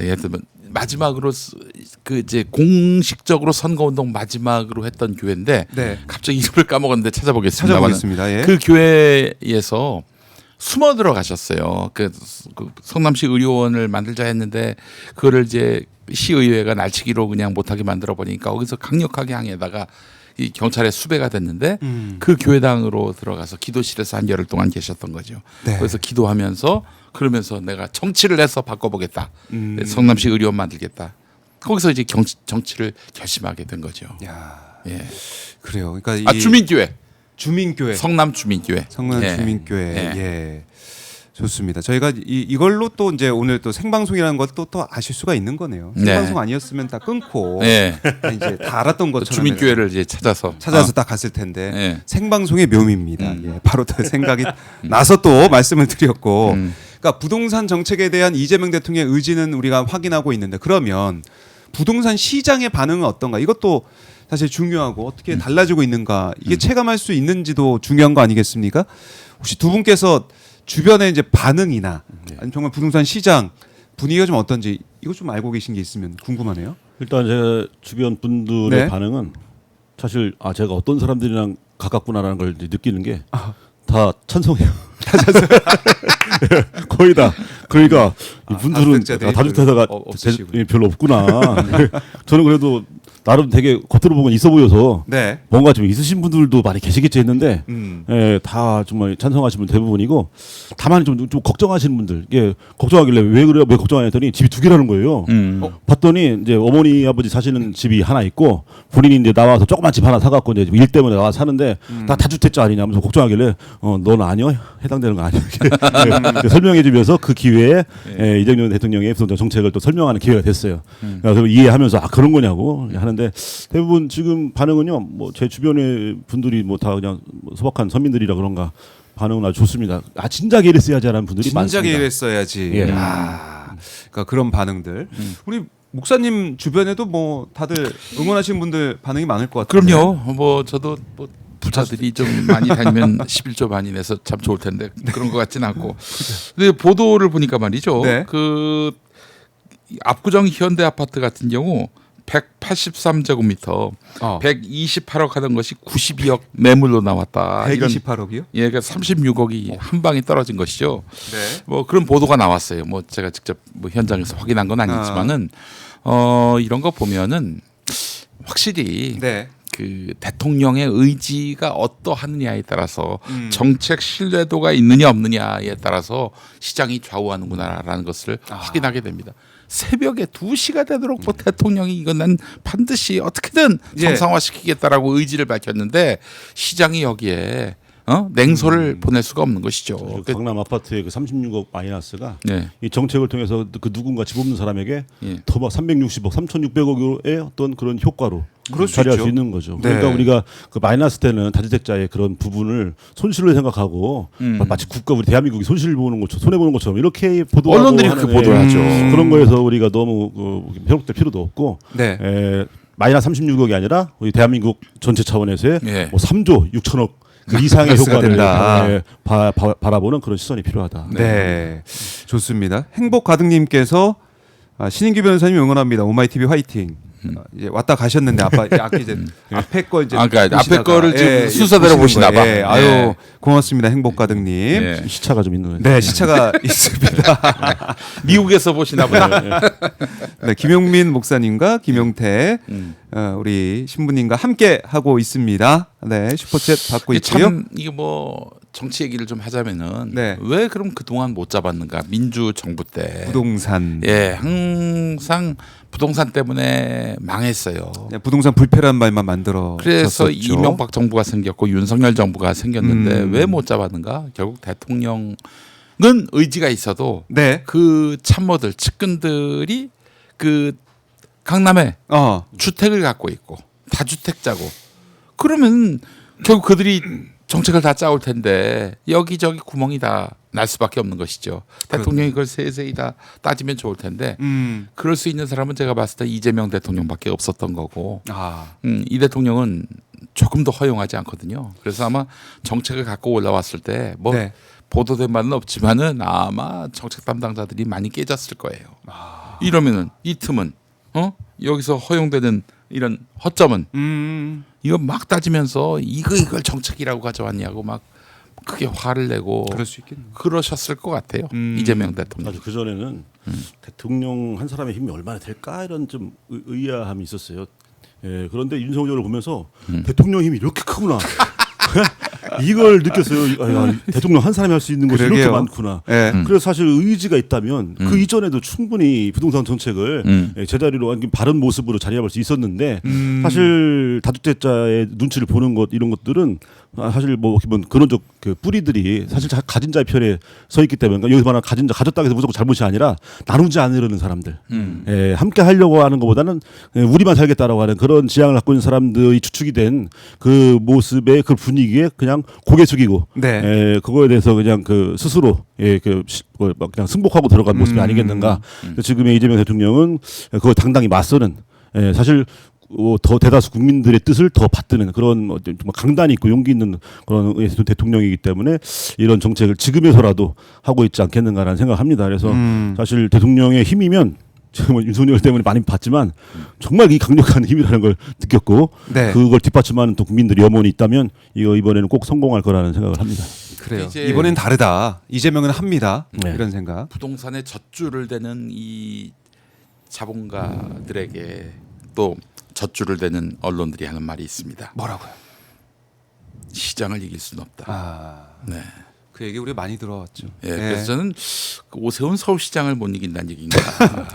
예를 들면 마지막으로 그 이제 공식적으로 선거운동 마지막으로 했던 교회인데 네. 갑자기 이름을 까먹었는데 찾아보겠습니다. 찾아보겠습니다. 예. 그 교회에서 숨어 들어가셨어요. 그 성남시 의료원을 만들자 했는데 그거를 이제 시의회가 날치기로 그냥 못하게 만들어 보니까 거기서 강력하게 항의하다가 이 경찰에 수배가 됐는데 그 교회당으로 들어가서 기도실에서 한 열흘 동안 계셨던 거죠. 네. 그래서 기도하면서 그러면서 내가 정치를 해서 바꿔보겠다. 성남시 의료원 만들겠다. 거기서 이제 정치를 결심하게 된 거죠. 야, 예. 그래요. 그러니까 이 주민교회. 주민교회. 성남 주민교회. 성남 예. 주민교회. 예. 예. 좋습니다. 저희가 이걸로 또 이제 오늘 또 생방송이라는 것도 또 아실 수가 있는 거네요. 네. 생방송 아니었으면 다 끊고 예. 이제 다 알았던 것처럼 주민교회를 이제 찾아서 딱 갔을 텐데 예. 생방송의 묘미입니다. 예, 바로 또 생각이 나서 또 말씀을 드렸고, 그러니까 부동산 정책에 대한 이재명 대통령의 의지는 우리가 확인하고 있는데 그러면 부동산 시장의 반응은 어떤가? 이것도 사실 중요하고 어떻게 달라지고 있는가 이게 체감할 수 있는지도 중요한 거 아니겠습니까? 혹시 두 분께서 주변의 이제 반응이나 아니면 정말 부동산 시장 분위기가 좀 어떤지 이거 좀 알고 계신 게 있으면 궁금하네요. 일단 제 주변 분들의 네. 반응은 사실 제가 어떤 사람들이랑 가깝구나라는 걸 이제 느끼는 게 다 찬성해요. 거의 다. 그러니까 이분들은 다주택자들이 다주택자가 없으시군요. 별로 없구나. 저는 그래도 나름 되게 겉으로 보면 있어 보여서 네. 뭔가 좀 있으신 분들도 많이 계시겠지 했는데 예, 다 정말 찬성하시는 분 대부분이고 다만 좀 걱정하시는 분들 이게 걱정하길래 왜 그래요? 왜 걱정하냐 했더니 집이 두 개라는 거예요. 봤더니 이제 어머니 아버지 사시는 집이 하나 있고 본인이 이제 나와서 조그만 집 하나 사갖고 이제 일 때문에 나와서 사는데 다 다주택자 아니냐면서 걱정하길래 넌 아니요 해당되는 거 아니야 이렇게 설명해주면서 그 기회에 예, 이재명 대통령의 부동산 정책을 또 설명하는 기회가 됐어요. 그래서 이해하면서 그런 거냐고 하는데 대부분 지금 반응은요 뭐 제 주변의 분들이 뭐 다 그냥 소박한 서민들이라 그런가 반응은 아주 좋습니다. 진작에 이랬어야지라는 분들이 진작에 많습니다. 이랬어야지. 예. 그러니까 그런 반응들. 우리 목사님 주변에도 뭐 다들 응원하시는 분들 반응이 많을 것 같아요. 그럼요. 뭐 저도 뭐 부자들이 좀 많이 다니면 11조 많이 내서 참 좋을 텐데 그런 것 같지는 않고. 근데 보도를 보니까 말이죠. 네. 그 압구정 현대 아파트 같은 경우 183제곱미터 128억 하던 것이 92억 매물로 나왔다. 128억이요? 예, 그러니까 36억이 한 방에 떨어진 것이죠. 네. 뭐 그런 보도가 나왔어요. 뭐 제가 직접 뭐 현장에서 확인한 건 아니지만은 이런 거 보면은 확실히 네. 그 대통령의 의지가 어떠하느냐에 따라서 정책 신뢰도가 있느냐 없느냐에 따라서 시장이 좌우하는구나라는 것을 확인하게 됩니다. 새벽에 2시가 되도록 뭐 대통령이 이건 난 반드시 어떻게든 정상화시키겠다라고 의지를 밝혔는데 시장이 여기에 냉소를 보낼 수가 없는 것이죠. 강남 아파트의 그 36억 마이너스가 네. 이 정책을 통해서 그 누군가 집 없는 사람에게 예. 더 막 360억, 3,600억의 어떤 그런 효과로 그럴 수 발휘할 있죠. 수 있는 거죠. 네. 그러니까 우리가 그 마이너스 때는 다주택자의 그런 부분을 손실로 생각하고 마치 국가 우리 대한민국이 손실 보는 것처럼 손해 보는 것처럼 이렇게 보도하고 언론들이 하는, 그렇게 보도하죠. 그런 거에서 우리가 너무 회복될 필요도 없고 네. 마이너스 36억이 아니라 우리 대한민국 전체 차원에서의 예. 뭐 3조 6천억 그 이상의 그랬어야 효과를 된다. 바라보는 그런 시선이 필요하다. 네. 좋습니다. 행복 가득님께서 신인규 변호사님 응원합니다. 오마이TV 화이팅. 이제 왔다 가셨는데 아까 이제 앞에 거 이제 그러니까 앞에 보시다가, 거를 지금 순서대로 보시는 보시나 봐. 거예요. 아유 고맙습니다. 행복 가득님. 예. 시차가 좀 있는. 네 시차가 있습니다. 미국에서 보시나 보다. 네 김용민 목사님과 김용태 우리 신부님과 함께 하고 있습니다. 네 슈퍼챗 받고 있고요. 참 이게 뭐 정치 얘기를 좀 하자면은 네. 왜 그럼 그동안 못 잡았는가? 민주 정부 때 부동산. 예, 항상 부동산 때문에 망했어요. 네, 부동산 불패란 말만 만들어. 그래서 졌었죠. 이명박 정부가 생겼고 윤석열 정부가 생겼는데 왜 못 잡았는가? 결국 대통령은 의지가 있어도 네. 그 참모들 측근들이 그 강남에 주택을 갖고 있고 다주택자고 그러면 결국 그들이 정책을 다 짜올 텐데 여기저기 구멍이 다 날 수밖에 없는 것이죠. 대통령이 그걸 세세히 다 따지면 좋을 텐데 그럴 수 있는 사람은 제가 봤을 때 이재명 대통령밖에 없었던 거고 이 대통령은 조금 더 허용하지 않거든요. 그래서 아마 정책을 갖고 올라왔을 때 뭐 네. 보도된 바는 없지만은 아마 정책 담당자들이 많이 깨졌을 거예요. 이러면은 이 틈은 여기서 허용되는 이런 허점은 이거 막 따지면서 이걸 정책이라고 가져왔냐고 막 크게 화를 내고 그럴 수 있겠네요. 그러셨을 것 같아요. 이재명 대통령. 그 전에는 대통령 한 사람의 힘이 얼마나 될까 이런 좀 의아함이 있었어요. 예, 그런데 윤석열을 보면서 대통령 힘이 이렇게 크구나. 이걸 느꼈어요. 대통령 한 사람이 할 수 있는 것이 이렇게 그러게요. 많구나. 네. 그래서 사실 의지가 있다면 그 이전에도 충분히 부동산 정책을 제자리로 바른 모습으로 자리잡을 수 있었는데 사실 다주택자의 눈치를 보는 것 이런 것들은 사실 뭐 기본 근원적 그 뿌리들이 사실 가진 자의 편에 서 있기 때문에 여기서 말하는 가진 자 가졌다고 해서 무조건 잘못이 아니라 나누지 않으려는 사람들 예, 함께 하려고 하는 것보다는 우리만 살겠다라고 하는 그런 지향을 갖고 있는 사람들이 주축이 된 그 모습의 그 분위기에 그냥 고개 숙이고 네. 예, 그거에 대해서 그냥 그 스스로 예, 그냥 승복하고 들어간 모습이 아니겠는가. 지금의 이재명 대통령은 그거 당당히 맞서는 예, 사실 더 대다수 국민들의 뜻을 더 받드는 그런 정말 강단이 있고 용기 있는 그런 대통령이기 때문에 이런 정책을 지금에서라도 하고 있지 않겠는가라는 생각합니다. 그래서 사실 대통령의 힘이면 지금 윤석열 때문에 많이 봤지만 정말 이 강력한 힘이라는 걸 느꼈고 네. 그걸 뒷받침하는 또 국민들이 염원이 있다면 이번에는 꼭 성공할 거라는 생각을 합니다. 그래요. 이제 이번엔 다르다. 이재명은 합니다. 네. 이런 생각. 부동산에 젖줄을 대는 이 자본가들에게 또 젖줄을 대는 언론들이 하는 말이 있습니다. 뭐라고요? 시장을 이길 수는 없다. 네. 그 얘기 우리 많이 들어왔죠. 예, 그래서 저는 그 오세훈 서울시장을 못 이긴다는 얘기인가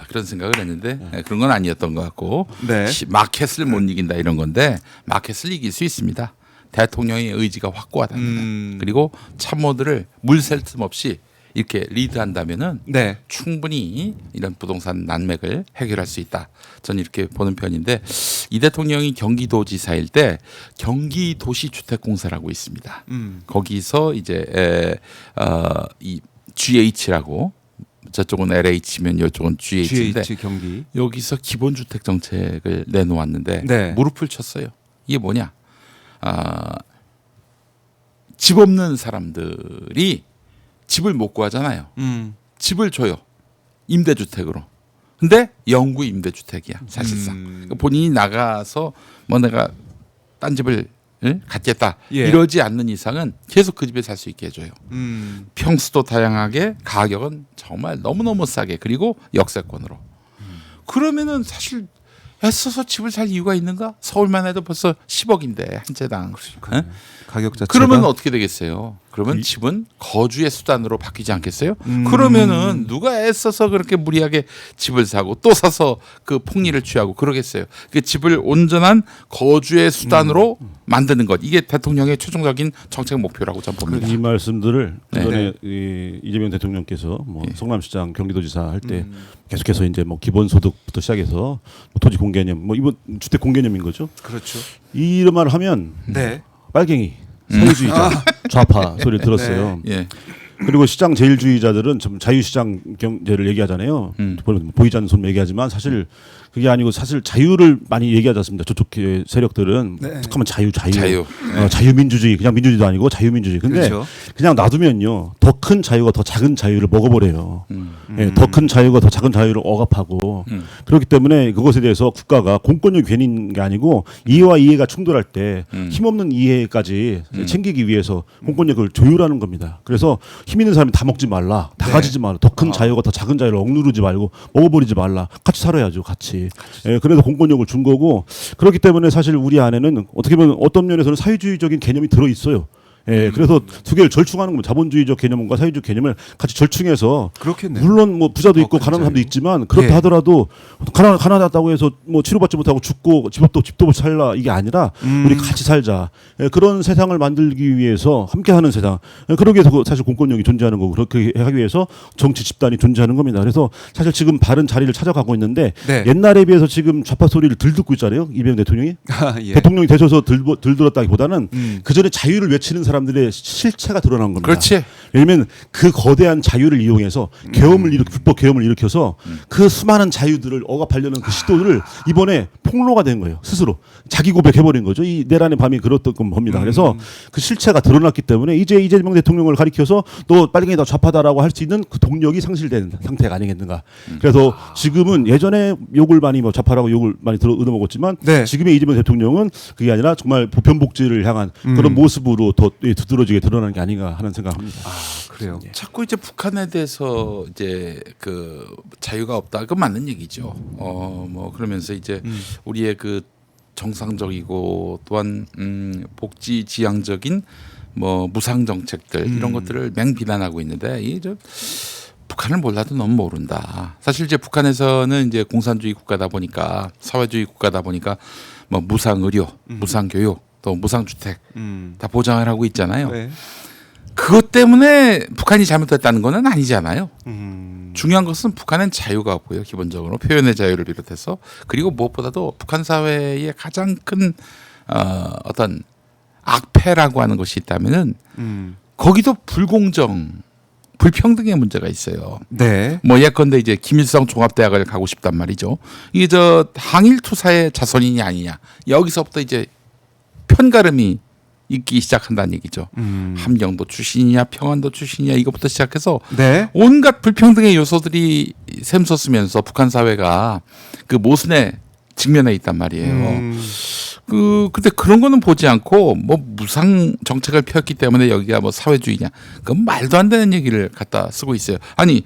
그런 생각을 했는데 그런 건 아니었던 것 같고 네. 마켓을 못 이긴다 이런 건데 마켓을 이길 수 있습니다. 대통령의 의지가 확고하다면 그리고 참모들을 물샐 틈 없이 이렇게 리드한다면은 네. 충분히 이런 부동산 난맥을 해결할 수 있다. 저는 이렇게 보는 편인데 이 대통령이 경기도지사일 때 경기도시주택공사라고 있습니다. 거기서 이제 이 GH라고 저쪽은 LH면 이쪽은 GH인데 GH 경기. 여기서 기본주택 정책을 내놓았는데 네. 무릎을 쳤어요. 이게 뭐냐? 집 없는 사람들이 집을 못 구하잖아요. 집을 줘요. 임대주택으로. 근데 영구 임대주택이야 사실상. 그러니까 본인이 나가서 뭐 내가 딴 집을 갖겠다 예. 이러지 않는 이상은 계속 그 집에 살 수 있게 해줘요. 평수도 다양하게 가격은 정말 너무너무 싸게 그리고 역세권으로. 그러면은 사실 애써서 집을 살 이유가 있는가? 서울만 해도 벌써 10억인데 한 채당. 응? 가격 자체가 그러면 어떻게 되겠어요? 그러면 집은 거주의 수단으로 바뀌지 않겠어요? 그러면은 누가 애써서 그렇게 무리하게 집을 사고 또 사서 그 폭리를 취하고 그러겠어요? 그 집을 온전한 거주의 수단으로 만드는 것, 이게 대통령의 최종적인 정책 목표라고 저는 봅니다. 이 말씀들을 네. 그전에 이재명 대통령께서 뭐 성남시장, 경기도지사 할 때 계속해서 이제 뭐 기본소득부터 시작해서 뭐 토지 공개념, 뭐 이번 주택 공개념인 거죠. 그렇죠. 이런 말을 하면 네. 빨갱이, 사회주의자, 좌파 소리를 들었어요. 예. 그리고 시장 제일주의자들은 좀 자유시장 경제를 얘기하잖아요. 보이지 않는 손 얘기하지만 사실 그게 아니고 사실 자유를 많이 얘기하지 않습니다. 저쪽 세력들은 네. 툭하면 자유. 네. 자유민주주의, 그냥 민주주의도 아니고 자유민주주의. 근데 그렇죠. 그냥 놔두면요, 더 큰 자유가 더 작은 자유를 먹어버려요. 예, 더 큰 자유가 더 작은 자유를 억압하고 그렇기 때문에 그것에 대해서 국가가 공권력이 괜히 있는 게 아니고 이해와 이해가 충돌할 때 힘없는 이해까지 챙기기 위해서 공권력을 조율하는 겁니다. 그래서 힘 있는 사람이 다 먹지 말라, 다 가지지 말라, 더 큰 자유가 더 작은 자유를 억누르지 말고 먹어버리지 말라, 같이 살아야죠, 같이. 예, 그래서 공권력을 준 거고, 그렇기 때문에 사실 우리 안에는 어떻게 보면 어떤 면에서는 사회주의적인 개념이 들어 있어요. 예, 그래서 두 개를 절충하는 겁니다. 자본주의적 개념과 사회주의 개념을 같이 절충해서, 그렇겠네요. 물론 뭐 부자도 있고 가난한 사람도 있지만 그렇다 예. 하더라도 가난하다고 해서 뭐 치료받지 못하고 죽고 집도 없이 살라, 이게 아니라 우리 같이 살자. 예, 그런 세상을 만들기 위해서 함께하는 세상. 예, 그러기 위해서 사실 공권력이 존재하는 거고, 그렇게 하기 위해서 정치 집단이 존재하는 겁니다. 그래서 사실 지금 바른 자리를 찾아가고 있는데 네. 옛날에 비해서 지금 좌파 소리를 들 듣고 있잖아요. 이재명 대통령이. 예. 대통령이 되셔서 들 들었다기보다는 그 전에 자유를 외치는 사람들의 실체가 드러난 겁니다. 그렇지. 왜냐하면 그 거대한 자유를 이용해서 불법 계엄을 일으켜서 그 수많은 자유들을 억압하려는 그 시도를 이번에 폭로가 된 거예요. 스스로 자기 고백해버린 거죠. 이 내란의 밤이 그렇던 겁니다. 그래서 그 실체가 드러났기 때문에 이제 이재명 대통령을 가리켜서 너 빨갱이다, 좌파다라고 할 수 있는 그 동력이 상실된 상태가 아니겠는가. 그래서 지금은 예전에 욕을 많이 뭐 좌파라고 욕을 많이 얻어먹었지만 네. 지금의 이재명 대통령은 그게 아니라 정말 보편복지를 향한 그런 모습으로 더 두드러지게 드러나는 게 아닌가 하는 생각합니다. 그래요. 자꾸 이제 북한에 대해서 이제 그 자유가 없다, 그건 맞는 얘기죠. 뭐 그러면서 이제 우리의 그 정상적이고 또한 복지 지향적인 뭐 무상 정책들 이런 것들을 맹비난하고 있는데, 이저 북한을 몰라도 너무 모른다. 사실 이제 북한에서는 이제 공산주의 국가다 보니까, 사회주의 국가다 보니까 뭐 무상 의료, 무상 교육, 또 무상 주택 다 보장을 하고 있잖아요. 네. 그것 때문에 북한이 잘못했다는 것은 아니잖아요. 중요한 것은 북한은 자유가 없고요. 기본적으로 표현의 자유를 비롯해서, 그리고 무엇보다도 북한 사회의 가장 큰 어떤 악폐라고 하는 것이 있다면은 거기도 불공정, 불평등의 문제가 있어요. 네. 뭐 예컨대 이제 김일성 종합대학을 가고 싶단 말이죠. 이게 저 항일 투사의 자손이냐 아니냐, 여기서부터 이제 편가름이 있기 시작한다는 얘기죠. 함경도 출신이냐 평안도 출신이냐, 이것부터 시작해서 네. 온갖 불평등의 요소들이 샘솟으면서 북한 사회가 그 모순에 직면해 있단 말이에요. 근데 그런 거는 보지 않고 뭐 무상 정책을 펴왔기 때문에 여기가 뭐 사회주의냐, 그건 말도 안 되는 얘기를 갖다 쓰고 있어요. 아니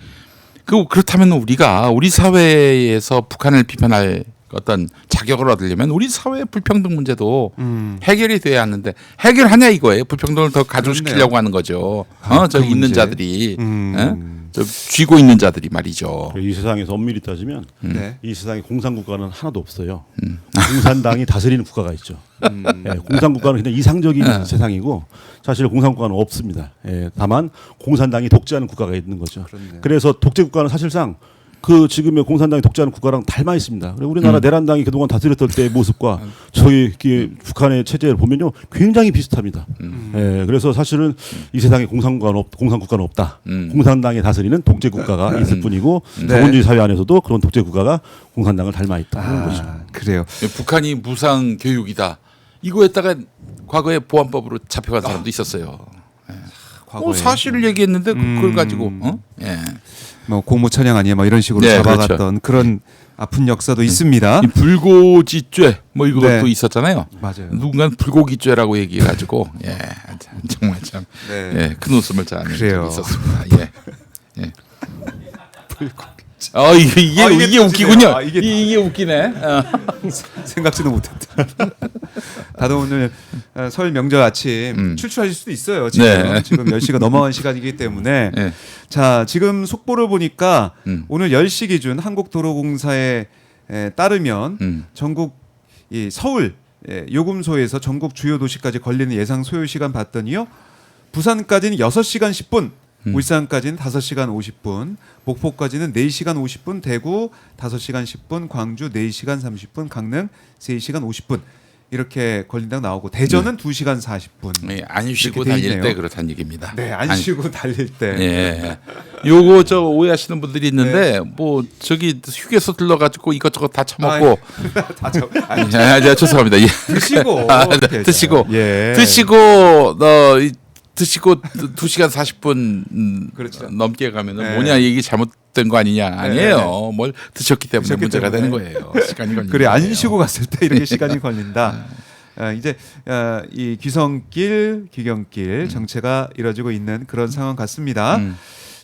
그렇다면 우리 사회에서 북한을 비판할 어떤 자격을 얻으려면 우리 사회의 불평등 문제도 해결이 돼야 하는데, 해결하냐 이거예요. 불평등을 더 가중시키려고 하는 거죠. 저기 있는 문제. 자들이, 저 쥐고 있는 자들이 말이죠. 이 세상에서 엄밀히 따지면 네. 이 세상에 공산국가는 하나도 없어요. 공산당이 다스리는 국가가 있죠. 예, 공산국가는 그냥 이상적인 세상이고 사실 공산국가는 없습니다. 예, 다만 공산당이 독재하는 국가가 있는 거죠. 그렇네요. 그래서 독재국가는 사실상 그 지금의 공산당이 독재하는 국가랑 닮아 있습니다. 그리고 우리나라 내란당이 그동안 다스렸던 때의 모습과 저희 북한의 체제를 보면요 굉장히 비슷합니다. 예, 그래서 사실은 이 세상에 공산국가는 없다. 공산당이 다스리는 독재국가가 있을 뿐이고 네. 자본주의 사회 안에서도 그런 독재국가가 공산당을 닮아 있다는 거죠. 그래요. 북한이 무상 교육이다, 이거에다가 과거에 보안법으로 잡혀간 사람도 있었어요. 과거에 사실을 얘기했는데 그걸 가지고 예. 뭐 공무천양 아니야, 뭐 이런 식으로 네, 잡아갔던 그렇죠. 그런 아픈 역사도 있습니다. 이 불고지죄 뭐 이것도 네. 있었잖아요. 맞아요. 누군가는 불고기죄라고 얘기해가지고 예, 정말 참 네. 예, 큰 웃음을 자는 그래요. 적이 있었습니다. 예. 예. 이게 이게 웃기군요. 터지네요. 이게 웃기네. 생각지도 못했다. 다들 오늘 설 명절 아침 출출하실 수도 있어요. 지금 네. 지금 10시가 넘어간 시간이기 때문에 네. 자 지금 속보를 보니까 오늘 10시 기준 한국도로공사에 따르면 전국 이 서울 요금소에서 전국 주요 도시까지 걸리는 예상 소요 시간 봤더니요. 부산까지는 6시간 10분, 울산까지는 5시간 50분, 목포까지는 4시간 50분, 대구 5시간 10분, 광주 4시간 30분, 강릉 3시간 50분 이렇게 걸린다고 나오고 대전은 2시간 40분. 네, 안 쉬고 이렇게 돼 달릴 있네요. 때 그렇다는 얘기입니다. 네, 안 쉬고 달릴 때. 예. 요거 저 오해하시는 분들이 있는데 뭐 저기 휴게소 들러가지고 이것저것 다 처먹고 다 저, 아니, 죄송합니다. 예. 드시고 드시고 예. 드시고 2시간 40분 그렇죠. 넘게 가면은 네. 뭐냐 얘기 잘못된 거 아니냐 아니에요. 뭘 드셨기 때문에 드셨기 문제가 때문에. 되는 거예요. 시간이 걸리는 그래 안 거예요. 쉬고 갔을 때 이렇게 시간이 걸린다. 이제 이 귀성길, 귀경길 정체가 이뤄지고 있는 그런 상황 같습니다.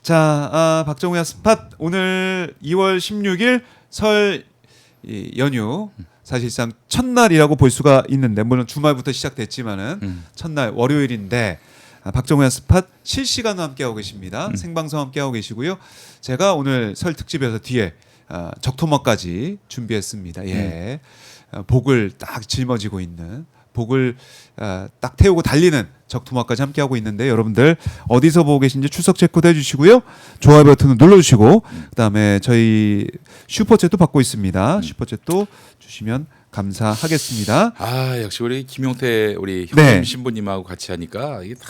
자, 박정우야 스팟 오늘 2월 16일 설 연휴 사실상 첫날이라고 볼 수가 있는데 물론 주말부터 시작됐지만은 첫날 월요일인데 박정우야 스팟 실시간으로 함께하고 계십니다. 생방송 함께하고 계시고요. 제가 오늘 설 특집에서 뒤에 적토마까지 준비했습니다. 예. 복을 딱 짊어지고 있는 복을 딱 태우고 달리는 적토마까지 함께하고 있는데 여러분들 어디서 보고 계신지 출석 체크도 해주시고요. 좋아요 버튼을 눌러주시고 그다음에 저희 슈퍼챗도 받고 있습니다. 슈퍼챗도 주시면 감사하겠습니다. 아 역시 우리 김용태 우리 형님 네. 신부님하고 같이 하니까 이게 딱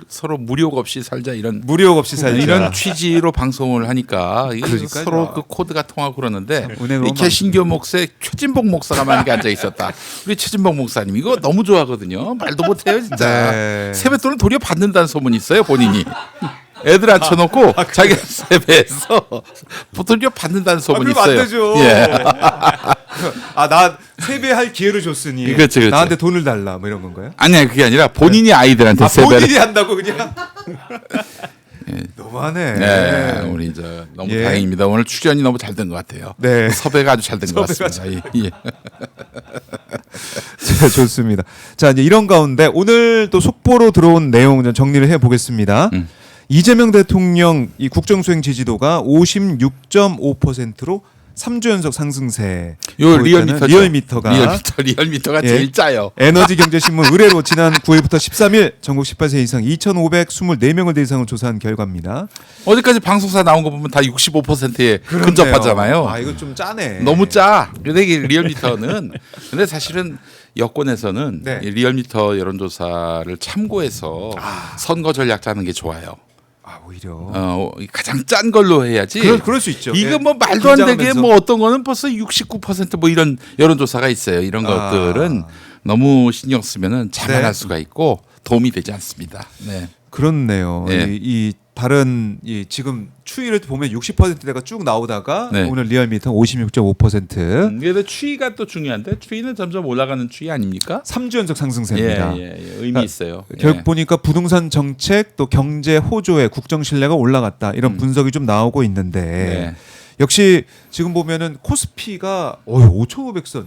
서로 무력 없이 살자 이런 무료 없이 살자. 이런 취지로 방송을 하니까 이게 그러니까요. 서로 그 코드가 통하고 그러는데 은혜로운 이 개신교 목사의 최진복 목사가 만약에 앉아 있었다. 우리 최진복 목사님 이거 너무 좋아하거든요. 말도 못해요 진짜. 네. 세뱃돈을 도리어 받는다는 소문이 있어요 본인이. 애들 앉혀놓고 자기 세배에서 도리어 받는다는 소문이 그러면 안 있어요. 되죠. 예. 나 세배할 기회를 줬으니 그렇죠. 나한테 돈을 달라 뭐 이런 건가요? 아니야 그게 아니라 본인이 아이들한테 세배를. 본인이 한다고 그냥 너무하네. 네, 우리 이제 너무 예. 다행입니다. 오늘 출연이 너무 잘 된 것 같아요. 네. 섭외가 아주 잘 된 것 섭외가 같습니다. 예. 자, 좋습니다. 자, 이제 이런 가운데 오늘 또 속보로 들어온 내용 좀 정리를 해 보겠습니다. 이재명 대통령 이 국정수행 지지도가 56.5%로 3주 연속 상승세. 요 보였다는 리얼미터가 리얼미터가 예. 제일 짜요. 에너지경제신문 의뢰로 지난 9일부터 13일 전국 18세 이상 2,524명을 대상으로 조사한 결과입니다. 어제까지 방송사 나온 거 보면 다 65%에 근접하잖아요. 아, 이거 좀 짜네. 너무 짜. 근데 이게 리얼미터는 근데 사실은 여권에서는 네. 이 리얼미터 여론조사를 참고해서 선거 전략 짜는 게 좋아요. 아, 오히려. 가장 짠 걸로 해야지. 그럴 수 있죠. 이거 예. 뭐 말도 안 되게 긴장하면서. 뭐 어떤 거는 벌써 69%뭐 이런 여론조사가 있어요. 이런 것들은 너무 신경 쓰면은 자만할 네. 수가 있고 도움이 되지 않습니다. 네. 그렇네요. 네. 이 다른 지금 추이를 보면 60%대가 쭉 나오다가 네. 오늘 리얼미터 56.5%. 근데 추이가 또 중요한데 추이는 점점 올라가는 추이 아닙니까? 3주 연속 상승세입니다. 의미 있어요. 결국 예. 보니까 부동산 정책 또 경제 호조에 국정 신뢰가 올라갔다 이런 분석이 좀 나오고 있는데 네. 역시 지금 보면은 코스피가 5,500선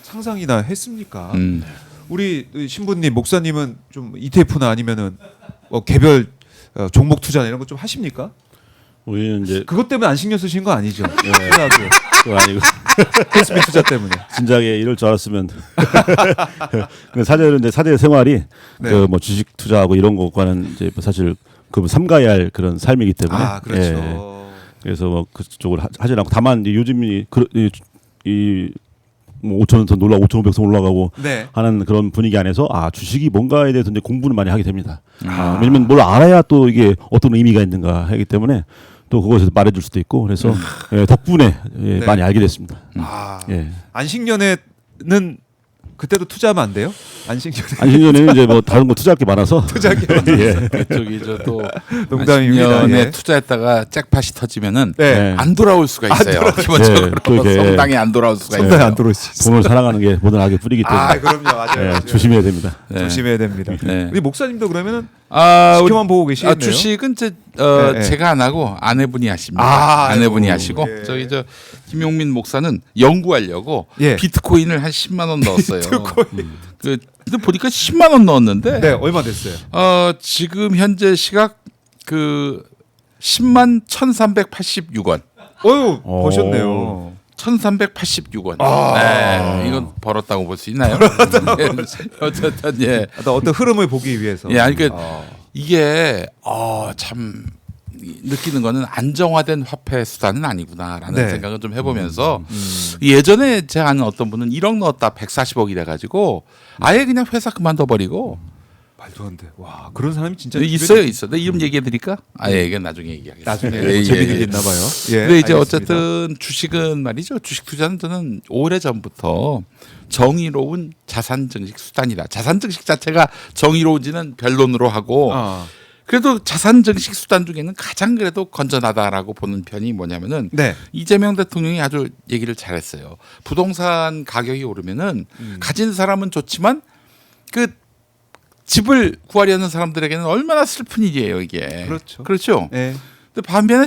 상상이나 했습니까? 우리 신부님 목사님은 좀 ETF나 아니면은 개별 종목 투자 이런 거 좀 하십니까? 우리는 이제 그것 때문에 안 신경 쓰신 거 아니죠? 그거 아니고 코스피 투자 때문에. 진작에 이럴 줄 알았으면 그 사제는 이제 사제 생활이 네. 그 뭐 주식 투자하고 이런 것과는 이제 사실 그 삼가야 할 그런 삶이기 때문에 아, 그렇죠. 예. 그래서 뭐 그쪽을 하지 않고 다만 이제 요즘이 뭐 5,000원 더 올라 5,500선 올라가고 네. 하는 그런 분위기 안에서 주식이 뭔가에 대해서 이제 공부를 많이 하게 됩니다. 왜냐면 뭘 알아야 또 이게 어떤 의미가 있는가 하기 때문에 또 그것에서 말해줄 수도 있고 그래서 덕분에 네. 많이 알게 됐습니다. 예. 안식년에는 그때도 투자하면 안 돼요? 안식년에. 안식년에는 이제 뭐 다른 거 투자할 게 많아서 투자하기 예. 그쪽이 저또 농담입니다. 년 예. 투자했다가 잭팟이 터지면은 네. 안 돌아올 수가 있어요. 기본적으로 네, 또 이게 성당에 안 돌아올 수가 손에 있어요. 안 들어올 수 있어요. 돈을 사랑하는 게 모든 악의 뿌리기 때문에 그럼요. 맞아요. 예, 맞아요. 조심해야 됩니다. 네. 조심해야 됩니다. 네. 우리 목사님도 그러면은 우리- 지켜만 보고 계시겠네요. 주식은 이제 네. 제가 안 하고 아내분이 하십니다. 아, 아내분이 아이고. 하시고 예. 저기 저 김용민 목사는 연구하려고 예. 비트코인을 한 10만 원 넣었어요. 근데 보니까 10만 원 넣었는데 네, 얼마 됐어요? 지금 현재 시각 그 10만 1,386원. 어유 오. 보셨네요. 1,386원. 네, 이건 벌었다고 볼 수 있나요? 어쨌든 예. 어떤 흐름을 보기 위해서. 예, 아니 그러니까 이게 참 느끼는 거는 안정화된 화폐 수단은 아니구나라는 네. 생각을 좀 해보면서 예전에 제가 아는 어떤 분은 1억 넣었다 140억이 돼가지고 아예 그냥 회사 그만둬 버리고 말도 안 돼. 와, 그런 사람이 진짜 있어요. 내 이름 얘기해 드릴까? 이건 나중에 얘기하겠습니다. 나중에 예, 재미는 예. 있나 봐요. 예, 근데 이제 알겠습니다. 어쨌든 주식은 말이죠. 주식 투자는 저는 오래 전부터 정의로운 자산 증식 수단이다. 자산 증식 자체가 정의로운지는 변론으로 하고 그래도 자산 증식 수단 중에는 가장 그래도 건전하다라고 보는 편이 뭐냐면은 네. 이재명 대통령이 아주 얘기를 잘했어요. 부동산 가격이 오르면은 가진 사람은 좋지만 그 집을 구하려는 사람들에게는 얼마나 슬픈 일이에요 이게. 그렇죠. 그렇죠. 네. 근데 반면에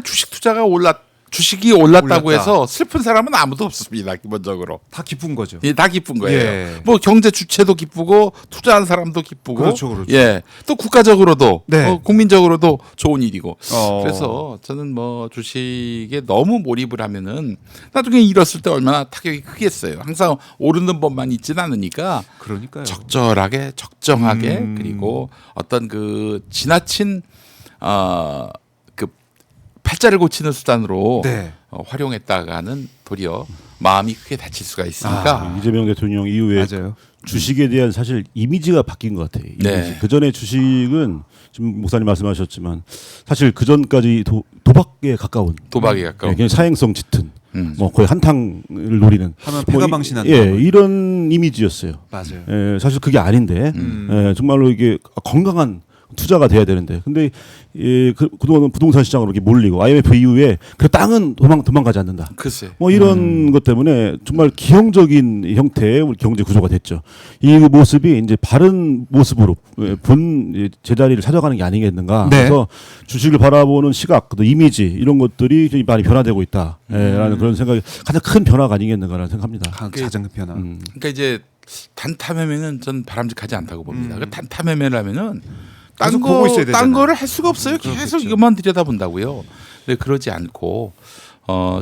주식이 올랐다고 올랐다. 해서 슬픈 사람은 아무도 없습니다. 기본적으로. 다 기쁜 거죠. 예, 다 기쁜 거예요. 예. 뭐 경제 주체도 기쁘고 투자한 사람도 기쁘고, 그렇죠, 그렇죠. 예, 또 국가적으로도, 네. 국민적으로도 좋은 일이고. 어. 그래서 저는 뭐 주식에 너무 몰입을 하면은 나중에 잃었을 때 얼마나 타격이 크겠어요. 항상 오르는 법만 있지는 않으니까 그러니까요. 적절하게, 적정하게 그리고 어떤 그 지나친 그 팔자를 고치는 수단으로 네. 활용했다가는 도리어 마음이 크게 다칠 수가 있으니까 이재명 대통령 이후에 맞아요. 주식에 대한 사실 이미지가 바뀐 것 같아요. 이미지. 네. 그 전에 주식은 지금 목사님 말씀하셨지만 사실 그 전까지 도박에 가까운 도박에 가까운. 그냥 사행성 짙은 음. 뭐 거의 한탕을 노리는 하면 뭐 패가 이- 방신한다. 예, 이런 이미지였어요. 맞아요. 사실 그게 아닌데 정말로 이게 건강한 투자가 돼야 되는데 근데 그동안은 부동산 시장으로 이렇게 몰리고 IMF 이후에 그 땅은 도망가지 않는다. 글쎄. 뭐 이런 것 때문에 정말 기형적인 형태의 우리 경제 구조가 됐죠. 이 모습이 이제 바른 모습으로 본 제자리를 찾아가는 게 아니겠는가. 네. 그래서 주식을 바라보는 시각, 또 이미지 이런 것들이 좀 많이 변화되고 있다라는 그런 생각이 가장 큰 변화가 아니겠는가라는 생각합니다. 가장 변화. 그러니까 이제 단타 매매는 전 바람직하지 않다고 봅니다. 그 단타 매매를 하면은 계속 보고 있어야 되잖아요. 딴 거를 할 수가 없어요. 계속 이것만 들여다본다고요. 근데 그러지 않고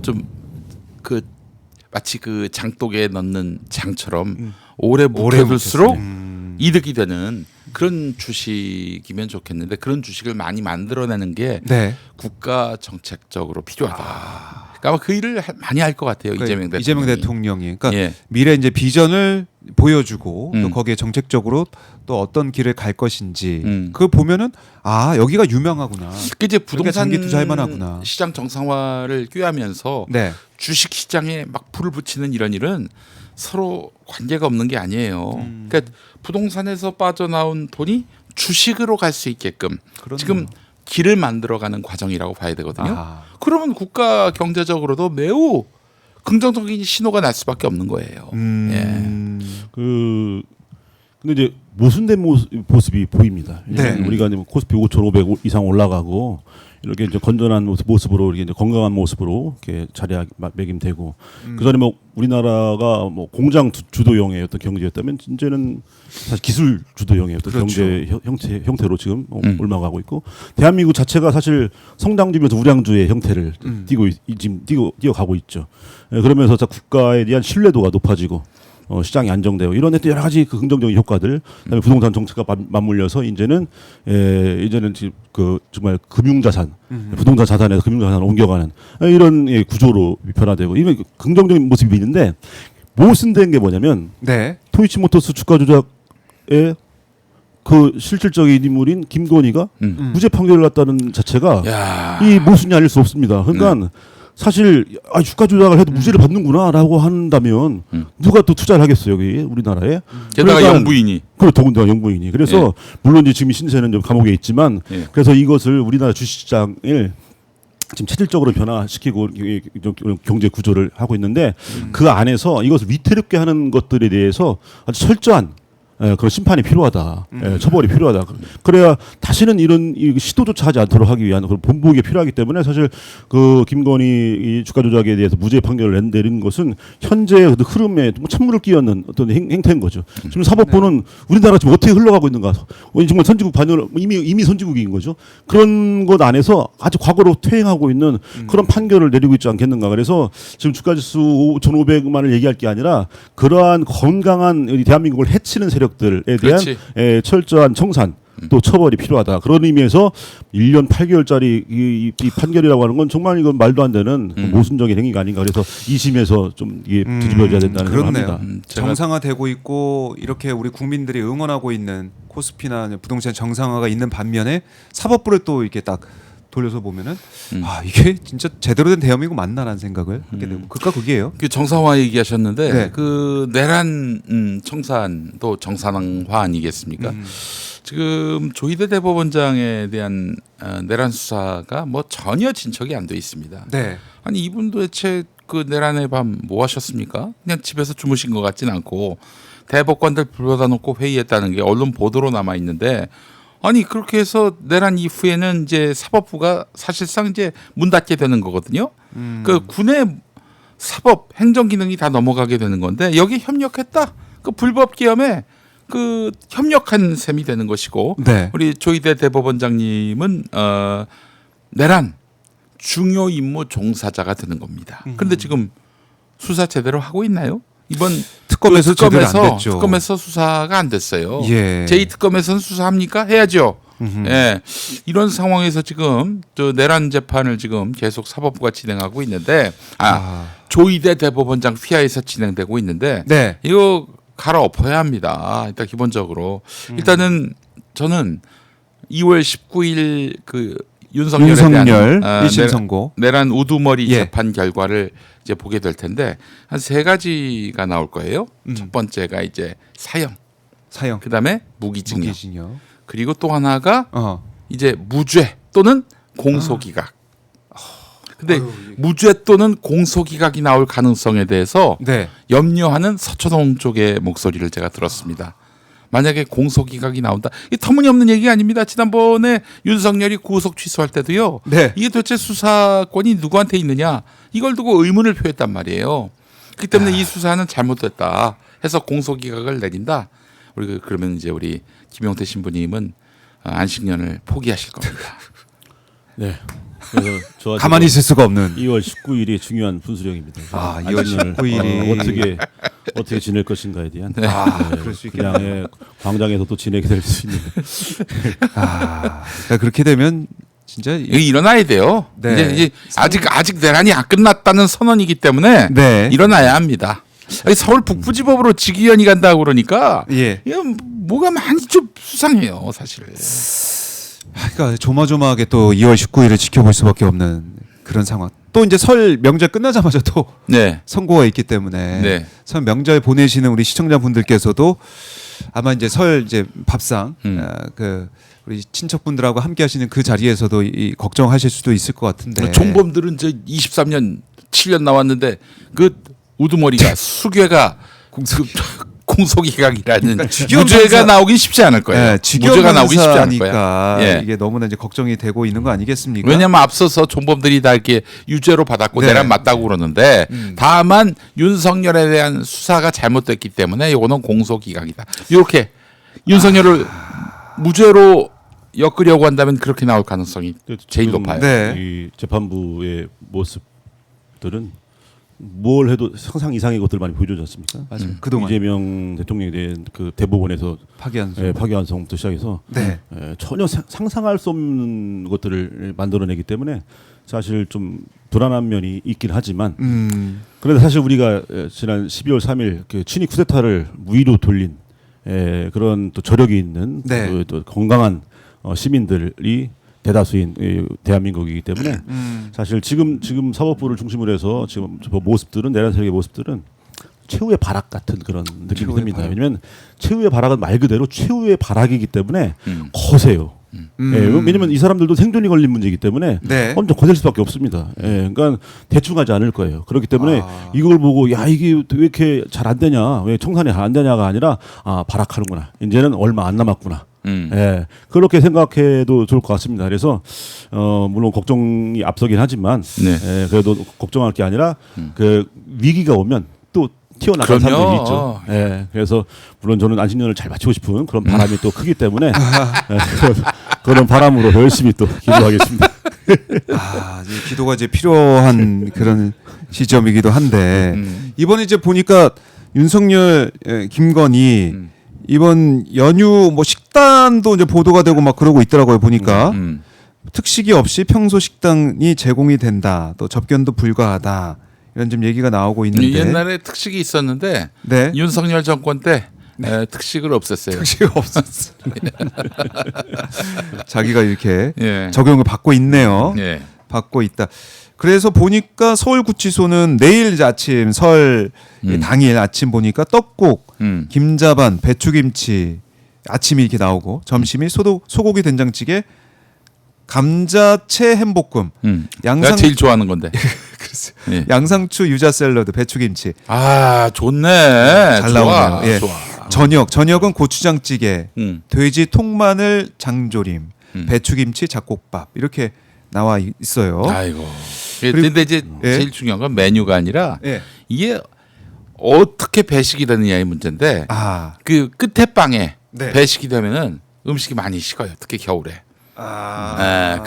좀 그 마치 그 장독에 넣는 장처럼 오래 묵혀둘수록 이득이 되는 그런 주식이면 좋겠는데 그런 주식을 많이 만들어내는 게 네. 국가 정책적으로 필요하다. 그러니까 아마 그 일을 많이 할 것 같아요. 그러니까 이재명 대통령이. 대통령이. 그러니까 예. 미래 이제 비전을 보여주고 또 음. 거기에 정책적으로 또 어떤 길을 갈 것인지 음. 그걸 보면은 그 여기가 유명하구나. 이제 여기가 부동산 장기 투자할 만하구나. 시장 정상화를 꾀하면서 네. 주식 시장에 막 불을 붙이는 이런 일은 서로 관계가 없는 게 아니에요. 그러니까 부동산에서 빠져나온 돈이 주식으로 갈 수 있게끔 그렇네요. 지금 길을 만들어가는 과정이라고 봐야 되거든요. 아. 그러면 국가 경제적으로도 매우 긍정적인 신호가 날 수밖에 없는 거예요. 근데 이제 모순된 모습이 보입니다. 네. 우리가 이제 코스피 5,500 이상 올라가고 이렇게 이제 건전한 모습으로 이렇게 이제 건강한 모습으로 이렇게 자리매김되고 그 전에 뭐 우리나라가 뭐 공장 주도형의 어떤 경제였다면 이제는 사실 기술 주도형의 어떤 그렇죠. 경제 형태로 지금 올라가고 있고 대한민국 자체가 사실 성장주면서 우량주의 형태를 지금 뛰어가고 있죠. 그러면서 국가에 대한 신뢰도가 높아지고. 시장이 안정되고 이런 여러 가지 그 긍정적인 효과들, 그다음에 부동산 정책과 맞물려서 이제는 지금 그 정말 금융자산, 부동산 자산에서 금융자산을 옮겨가는 이런 구조로 변화되고 이런 긍정적인 모습이 있는데 모순된 게 뭐냐면 네. 도이치모터스 주가 조작의 그 실질적인 인물인 김건희가 무죄 판결을 났다는 자체가 야. 이 모순이 아닐 수 없습니다. 그러니까. 사실 주가 조작을 해도 무죄를 받는구나라고 한다면 누가 또 투자를 하겠어요 여기 우리나라에. 게다가 그러니까 영부인이. 그리고 더군다나 영부인이. 그래서 물론 이제 지금 신세는 좀 감옥에 있지만 그래서 이것을 우리나라 주식시장을 지금 체질적으로 변화시키고 경제 구조를 하고 있는데 그 안에서 이것을 위태롭게 하는 것들에 대해서 아주 철저한 그런 심판이 필요하다. 처벌이 필요하다. 그래야 다시는 이런 시도조차 하지 않도록 하기 위한 그런 본보기가 필요하기 때문에 사실 그 김건희 이 주가 조작에 대해서 무죄 판결을 내린 것은 현재의 그 흐름에 찬물을 끼얹는 어떤 행태인 거죠. 지금 사법부는 우리나라 지금 어떻게 흘러가고 있는가? 정말 선진국 반열 이미 선진국인 거죠. 그런 것 안에서 아주 과거로 퇴행하고 있는 그런 판결을 내리고 있지 않겠는가. 그래서 지금 주가지수 5,500만을 얘기할 게 아니라 그러한 건강한 우리 대한민국을 해치는 세력들에 대한 철저한 청산 또 처벌이 필요하다. 그런 의미에서 1년 8개월짜리 이 판결이라고 하는 건 정말 이건 말도 안 되는 모순적인 행위가 아닌가. 그래서 2심에서 좀 이게 뒤집어져야 된다는 생각합니다. 정상화되고 있고 이렇게 우리 국민들이 응원하고 있는 코스피나 부동산 정상화가 있는 반면에 사법부를 또 이렇게 딱 돌려서 보면은 아 이게 진짜 제대로 된 대한민국 맞나라는 생각을 하게 되고 극과 극이에요. 그 정상화 얘기하셨는데 네. 그 내란 청산도 정상화 아니겠습니까? 지금 조희대 대법원장에 대한 내란 수사가 뭐 전혀 진척이 안 돼 있습니다. 네. 아니 이분도 대체 그 내란의 밤 뭐 하셨습니까? 그냥 집에서 주무신 것 같진 않고 대법관들 불러다 놓고 회의했다는 게 언론 보도로 남아 있는데. 아니 그렇게 해서 내란 이후에는 이제 사법부가 사실상 이제 문 닫게 되는 거거든요. 그 군의 사법 행정 기능이 다 넘어가게 되는 건데 여기 협력했다. 그 불법 기염에 그 협력한 셈이 되는 것이고 네. 우리 조희대 대법원장님은 내란 중요 임무 종사자가 되는 겁니다. 그런데 지금 수사 제대로 하고 있나요? 이번 특검에서 제대로 안 됐죠. 특검에서 수사가 안 됐어요. 예. 제2특검에서는 수사합니까? 해야죠. 예. 이런 상황에서 지금 저 내란 재판을 지금 계속 사법부가 진행하고 있는데 조희대 대법원장 휘하에서 진행되고 있는데 네. 이거 갈아엎어야 합니다. 일단 기본적으로 일단은 저는 2월 19일 그 윤석열에 대한 1심 선고 내란 우두머리 예. 재판 결과를 이제 보게 될 텐데 한 세 가지가 나올 거예요. 첫 번째가 이제 사형, 그다음에 무기징역, 그리고 또 하나가 이제 무죄 또는 공소기각. 근데 무죄 또는 공소기각이 나올 가능성에 대해서 네. 염려하는 서초동 쪽의 목소리를 제가 들었습니다. 만약에 공소기각이 나온다. 이게 터무니없는 얘기 아닙니다. 지난번에 윤석열이 구속 취소할 때도요. 네. 이게 도대체 수사권이 누구한테 있느냐. 이걸 두고 의문을 표했단 말이에요. 그렇기 때문에 이 수사는 잘못됐다 해서 공소기각을 내린다. 우리 그러면 이제 우리 김용태 신부님은 안식년을 포기하실 겁니다. 네. 그래서 저 가만히 있을 수가 없는 2월 19일이 중요한 분수령입니다. 2월 19일이 어떻게 지낼 것인가에 대한 그럴 수 있겠네요. 그냥 광장에서 또 지내게 될 수 있는. 그러니까 그렇게 되면 진짜 일어나야 돼요. 네. 이제 아직 내란이 안 끝났다는 선언이기 때문에 네. 일어나야 합니다. 서울 북부지법으로 직위원이 간다고 그러니까 예. 이건 뭐가 많이 좀 수상해요, 사실. 그러니까 조마조마하게 또 2월 19일을 지켜볼 수밖에 없는 그런 상황. 또 이제 설 명절 끝나자마자 또 네. 선고가 있기 때문에 네. 설 명절 보내시는 우리 시청자분들께서도 아마 이제 설 이제 밥상 그 우리 친척분들하고 함께 하시는 그 자리에서도 이 걱정하실 수도 있을 것 같은데. 종범들은 이제 23년 7년 나왔는데 그 우두머리가 수괴가 공소기각이라는 무죄가 나오긴 쉽지 않을 거예요. 네, 무죄가 나오긴 쉽지 않을 거야. 예. 이게 너무나 이제 걱정이 되고 있는 거 아니겠습니까? 왜냐하면 앞서서 종범들이 다 이렇게 유죄로 받았고 네. 내란 맞다고 그러는데 다만 윤석열에 대한 수사가 잘못됐기 때문에 이거는 공소기각이다. 이렇게 윤석열을 무죄로 엮으려고 한다면 그렇게 나올 가능성이 제일 높아요. 네. 이 재판부의 모습들은 뭘 해도 상상 이상의 것들 많이 보여주지 않습니까? 맞아요. 그동안 이재명 대통령에 대한 그 대법원에서 파기환송부터 시작해서 네. 전혀 상상할 수 없는 것들을 만들어내기 때문에 사실 좀 불안한 면이 있긴 하지만 그런데 사실 우리가 지난 12월 3일 그 친위 쿠데타를 무위로 돌린 그런 또 저력이 있는 네. 또 건강한 시민들이 대다수인 대한민국이기 때문에 사실 지금 사법부를 중심으로 해서 지금 모습들은 내란 세력의 모습들은 최후의 발악 같은 그런 느낌이 듭니다. 왜냐하면 최후의 발악은 말 그대로 최후의 발악이기 때문에 거세요. 예, 왜냐면 이 사람들도 생존이 걸린 문제이기 때문에 네. 엄청 거셀 수밖에 없습니다. 예, 그러니까 대충 하지 않을 거예요. 그렇기 때문에 이걸 보고 야 이게 왜 이렇게 잘 안 되냐, 왜 청산이 안 되냐가 아니라 아 발악하는구나. 이제는 얼마 안 남았구나. 예, 그렇게 생각해도 좋을 것 같습니다. 그래서 물론 걱정이 앞서긴 하지만 네. 예, 그래도 걱정할 게 아니라 그 위기가 오면 또 튀어나간 그럼요. 사람들이 있죠. 예, 그래서 물론 저는 안식년을 잘 마치고 싶은 그런 바람이 또 크기 때문에 예, 그런 바람으로 열심히 또 기도하겠습니다. 이제 기도가 이제 필요한 그런 시점이기도 한데 이번에 이제 보니까 윤석열, 김건희 이번 연휴 뭐 식단도 이제 보도가 되고 막 그러고 있더라고요. 보니까 특식이 없이 평소 식단이 제공이 된다. 또 접견도 불가하다. 이런 좀 얘기가 나오고 있는데 옛날에 특식이 있었는데 네. 윤석열 정권 때 특식을 없앴어요. 특식이 없었어. 자기가 이렇게 예. 적용을 받고 있네요. 예. 받고 있다. 그래서 보니까 서울구치소는 내일 이제 아침 설 당일 아침 보니까 떡국, 김자반, 배추김치 아침이 이렇게 나오고 점심이 소고기 된장찌개, 감자채 햄볶음, 내가 제일 좋아하는 건데. 예. 양상추 유자 샐러드, 배추김치. 아 좋네. 잘 좋아. 나오네요. 예. 좋아. 저녁은 고추장찌개, 돼지 통마늘 장조림, 배추김치 잡곡밥 이렇게 나와 있어요. 아이고. 근데 이제 예. 제일 중요한 건 메뉴가 아니라 예. 이게 어떻게 배식이 되느냐의 문제인데 아, 그 끝에 빵에 네. 배식이 되면은 음식이 많이 식어요. 특히 겨울에.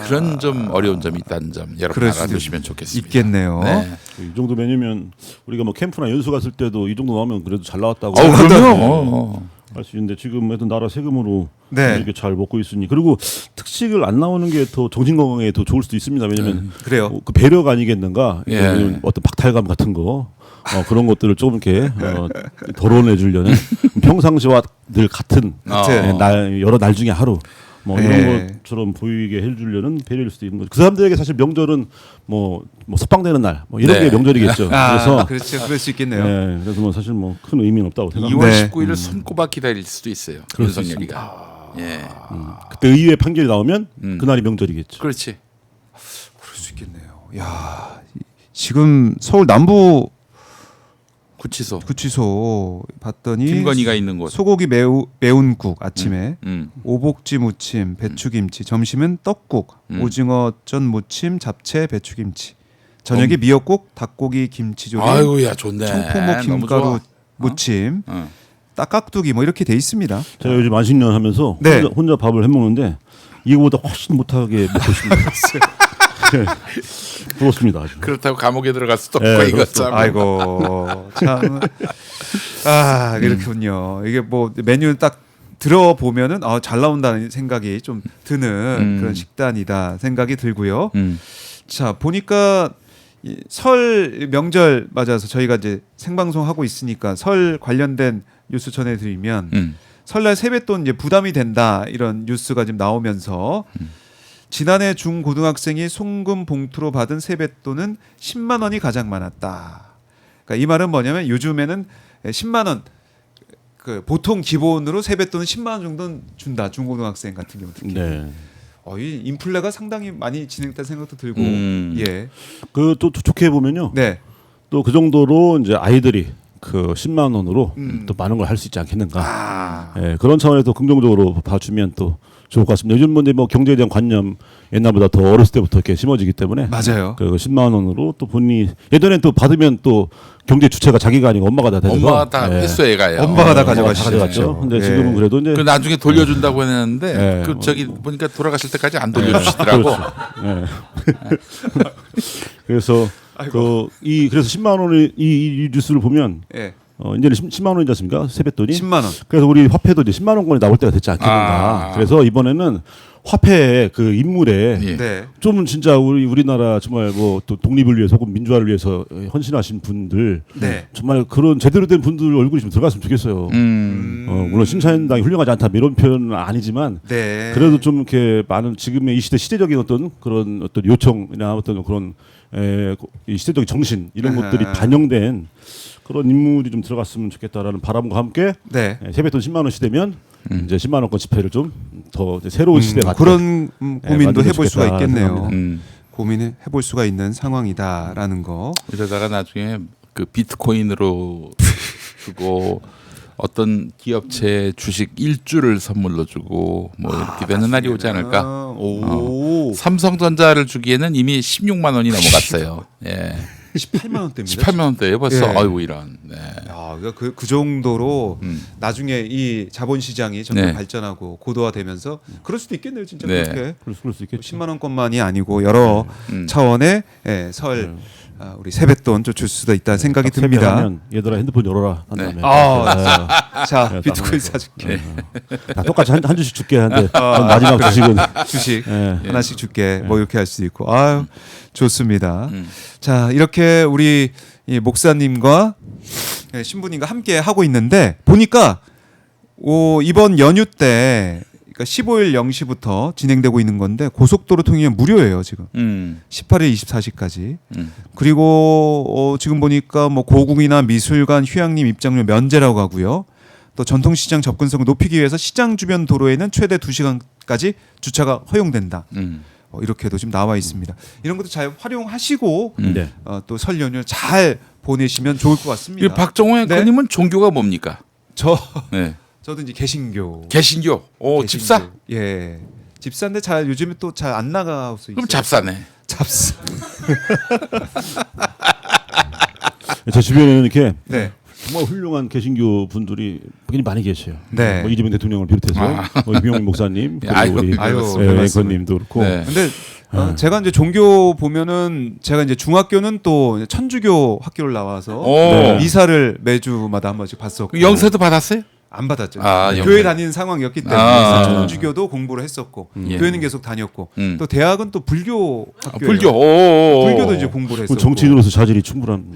그런 좀 어려운 점이 있다는 점 여러분 그럴 수도 알아두시면 좋겠습니다. 있겠네요. 네. 이 정도 메뉴면 우리가 뭐 캠프나 연수 갔을 때도 이 정도 나오면 그래도 잘 나왔다고 그럼요. 할 수 있는데 지금 하여튼 나라 세금으로 네. 이렇게 잘 먹고 있으니 그리고 특식을 안 나오는 게 더 정신 건강에 더 좋을 수도 있습니다. 왜냐면 그래요. 그 배려가 아니겠는가? 예. 왜냐면 어떤 박탈감 같은 거 그런 것들을 조금 이렇게 덜어내 주려는 평상시와 늘 같은 여러 날 중에 하루 뭐 이런 예. 것처럼 보이게 해주려는 배려일 수도 있는 거죠. 그 사람들에게 사실 명절은 뭐 석방되는 날 뭐 이런 네. 게 명절이겠죠. 그래서 그렇죠. 그럴 수 있겠네요. 예, 그래서 뭐 사실 뭐 큰 의미는 없다고 2월 생각합니다. 네. 19일을 손꼽아 기다릴 수도 있어요. 그럴 수 윤석열이가. 예. 그때 의회 판결이 나오면 그날이 명절이겠죠. 그렇지. 그럴 수 있겠네요. 야, 지금 서울 남부 구치소. 구치소 봤더니 김건희가 있는 곳. 소고기 매운국 아침에 음. 오복지 무침, 배추김치, 점심은 떡국, 오징어전 무침, 잡채, 배추김치. 저녁에 미역국, 닭고기, 김치조림, 아이고야 좋네. 청포묵, 너무 김가루 좋아. 무침, 어. 딱깍두기 뭐 이렇게 돼 있습니다. 제가 요즘 안식년 하면서 네. 혼자 밥을 해 먹는데 이거보다 훨씬 못하게 먹고 있습니다. 네. 부럽습니다. 아주. 그렇다고 감옥에 들어갈 수도 없고 네, 이거 그렇죠. 참. 아이고 참. 이렇군요. 이게 뭐 메뉴 딱 들어보면은 잘 나온다는 생각이 좀 드는 그런 식단이다 생각이 들고요. 자 보니까 이 설 명절 맞아서 저희가 이제 생방송 하고 있으니까 설 관련된 뉴스 전해드리면 설날 세뱃돈 이제 부담이 된다 이런 뉴스가 지금 나오면서 지난해 중고등학생이 송금 봉투로 받은 세뱃돈은 10만 원이 가장 많았다. 그러니까 이 말은 뭐냐면 요즘에는 10만 원 그 보통 기본으로 세뱃돈은 10만 원 정도는 준다. 중고등학생 같은 경우 특히. 네. 이 인플레가 상당히 많이 진행됐다는 생각도 들고. 예. 그 또 좋게 보면요. 네. 또 그 정도로 이제 아이들이 그 10만 원으로 또 많은 걸 할 수 있지 않겠는가. 예, 그런 차원에서 긍정적으로 봐주면 또 좋을 것 같습니다. 요즘 뭐 경제에 대한 관념 옛날보다 더 어렸을 때부터 이렇게 심어지기 때문에 맞아요. 그 10만 원으로 또 본인이 예전엔 또 받으면 또 경제 주체가 자기가 아니고 엄마가 다 되서 엄마가 다 예. 회수해 가요. 엄마가 다 다 가져가시죠. 가져갔죠. 근데 예. 지금은 그래도 이제 그 나중에 돌려준다고 했는데 네. 그 저기 보니까 돌아가실 때까지 안 돌려주시더라고. 예. 그래서 그래서 10만 원의 이 뉴스를 보면 예. 이제는 10만 원이지 않습니까? 세뱃돈이. 10만 원. 그래서 우리 화폐도 이제 10만 원권이 나올 때가 됐지 않겠는가. 그래서 이번에는 화폐의 그 인물에 예. 네. 좀 진짜 우리나라 정말 뭐 또 독립을 위해서 혹은 민주화를 위해서 헌신하신 분들 네. 정말 그런 제대로 된 분들 얼굴이 좀 들어갔으면 좋겠어요. 물론 신사임당이 훌륭하지 않다 이런 표현은 아니지만 네. 그래도 좀 이렇게 많은 지금의 이 시대적인 어떤 그런 어떤 요청이나 어떤 그런 이 시대적인 정신 이런 것들이 반영된 그런 인물이 좀 들어갔으면 좋겠다라는 바람과 함께 네. 세뱃돈 10만 원씩 되면 이제 10만 원권 지폐를 좀 더 새로운 시대 같은 그런 고민도 만들면 해볼 수가 좋겠다 있겠네요. 생각합니다. 고민해 볼 수가 있는 상황이다라는 거. 이러다가 나중에 그 비트코인으로 주고 어떤 기업체 주식 1주를 선물로 주고 뭐 이렇게 되는 날이 오지 않을까? 오. 삼성전자를 주기에는 이미 16만 원이 넘어갔어요. 예. 18만 원대입니다. 18만 원대예요 벌써. 예. 아이고 이런. 네. 아, 그 정도로 나중에 이 자본시장이 점점 네. 발전하고 고도화되면서 그럴 수도 있겠네요, 진짜 네. 그렇게. 그럴 수 있겠죠. 10만 원권만이 아니고 여러 차원의 설 우리 세뱃돈 좀 줄 수도 있다는 생각이 듭니다. 세배하면 얘들아 핸드폰 열어라 한 네. 다음에 자, 네, 비트코인 딱 사줄게. 다 똑같이 한 주씩 줄게 하는데 마지막 주식은 주식 예. 하나씩 줄게. 뭐 이렇게 할 수도 있고. 아유, 좋습니다. 음. 자, 이렇게 우리 이 목사님과 신부님과 함께 하고 있는데 보니까 이번 연휴 때 그러니까 15일 0시부터 진행되고 있는 건데 고속도로 통행은 무료예요, 지금. 18일 24시까지. 그리고 지금 보니까 뭐 고궁이나 미술관, 휴양림 입장료 면제라고 하고요. 또 전통시장 접근성을 높이기 위해서 시장 주변 도로에는 최대 2시간까지 주차가 허용된다. 이렇게도 지금 나와 있습니다. 이런 것도 잘 활용하시고 네. 또 설 연휴 잘 보내시면 좋을 것 같습니다. 박정호 앵커님은 종교가 뭡니까? 네. 저도 이제 개신교. 개신교. 오 개신교. 집사? 예. 집사인데 잘 요즘에 또 잘 안 나가고 있어요. 그럼 잡사네. 잡사. 제 주변에는 이렇게 네. 정말 훌륭한 개신교 분들이 굉장히 많이 계세요. 네. 뭐 이재명 대통령을 비롯해서 뭐 유병민 목사님 그리고 아이고, 우리 아유, 앵커님도 그렇고 네. 근데 제가 이제 종교 보면은 제가 이제 중학교는 또 천주교 학교를 나와서 오. 미사를 매주마다 한 번씩 봤었고 영세도 받았어요? 안 받았죠. 아, 교회 영세. 다니는 상황이었기 때문에 아. 천주교도 공부를 했었고 예. 교회는 계속 다녔고 음. 또 대학은 또 불교 학교예요. 불교. 오. 불교도 이제 공부를 했었고 정치인으로서 자질이 충분한.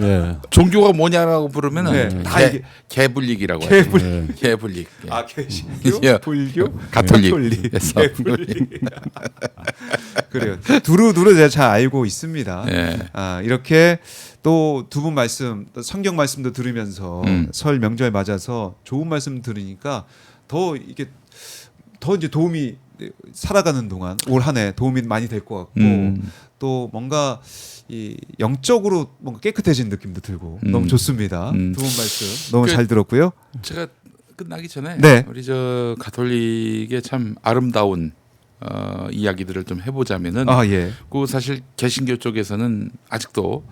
예. 종교가 뭐냐라고 부르면은 네, 다 이게 개불릭이라고 하죠. 개불 개불릭. 예. 아 개신교, 예. 불교, 가톨릭. 가톨릭, 그래서 개불릭. 그래요. 두루두루 제가 잘 알고 있습니다. 예. 아 이렇게 또 두 분 말씀, 또 성경 말씀도 들으면서 설 명절 맞아서 좋은 말씀 들으니까 더 이게 더 이제 도움이 살아가는 동안 올 한 해 도움이 많이 될 것 같고 또 뭔가 이 영적으로 뭔가 깨끗해진 느낌도 들고 너무 좋습니다. 두 분 말씀 너무 잘 들었고요. 제가 끝나기 전에 네. 우리 저 가톨릭의 참 아름다운 이야기들을 좀 해보자면은 아 예. 그 사실 개신교 쪽에서는 아직도